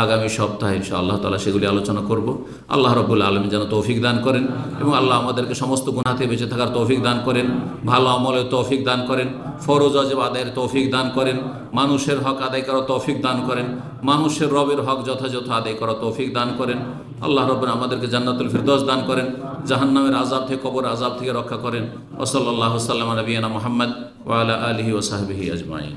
S1: আগামী সপ্তাহে ইনশাআল্লাহ তাআলা সেগুলি আলোচনা করব। আল্লাহ রাব্বুল আলামিন যেন তৌফিক দান করেন এবং আল্লাহ আমাদেরকে সমস্ত গুনাহ থেকে বেঁচে থাকার তৌফিক দান করেন, ভালো আমলের তৌফিক দান করেন, ফরজ ওয়াজিব আদায়ের তৌফিক দান করেন, মানুষের হক আদায় করার তৌফিক দান করেন, মানুষের রবের হক যথাযথ আদায় করার তৌফিক দান করেন। আল্লাহ রাব্বুল আমাদেরকে জান্নাতুল ফিরদৌস দান করেন, জাহান্নামের আযাব থেকে, কবর আযাব থেকে রক্ষা করেন। ওয়া সাল্লাল্লাহু সাল্লাম আলা নবিয়িনা মুহাম্মদ ওয়া আলা আলিহি ওয়া সাহবিহি আজমাইন।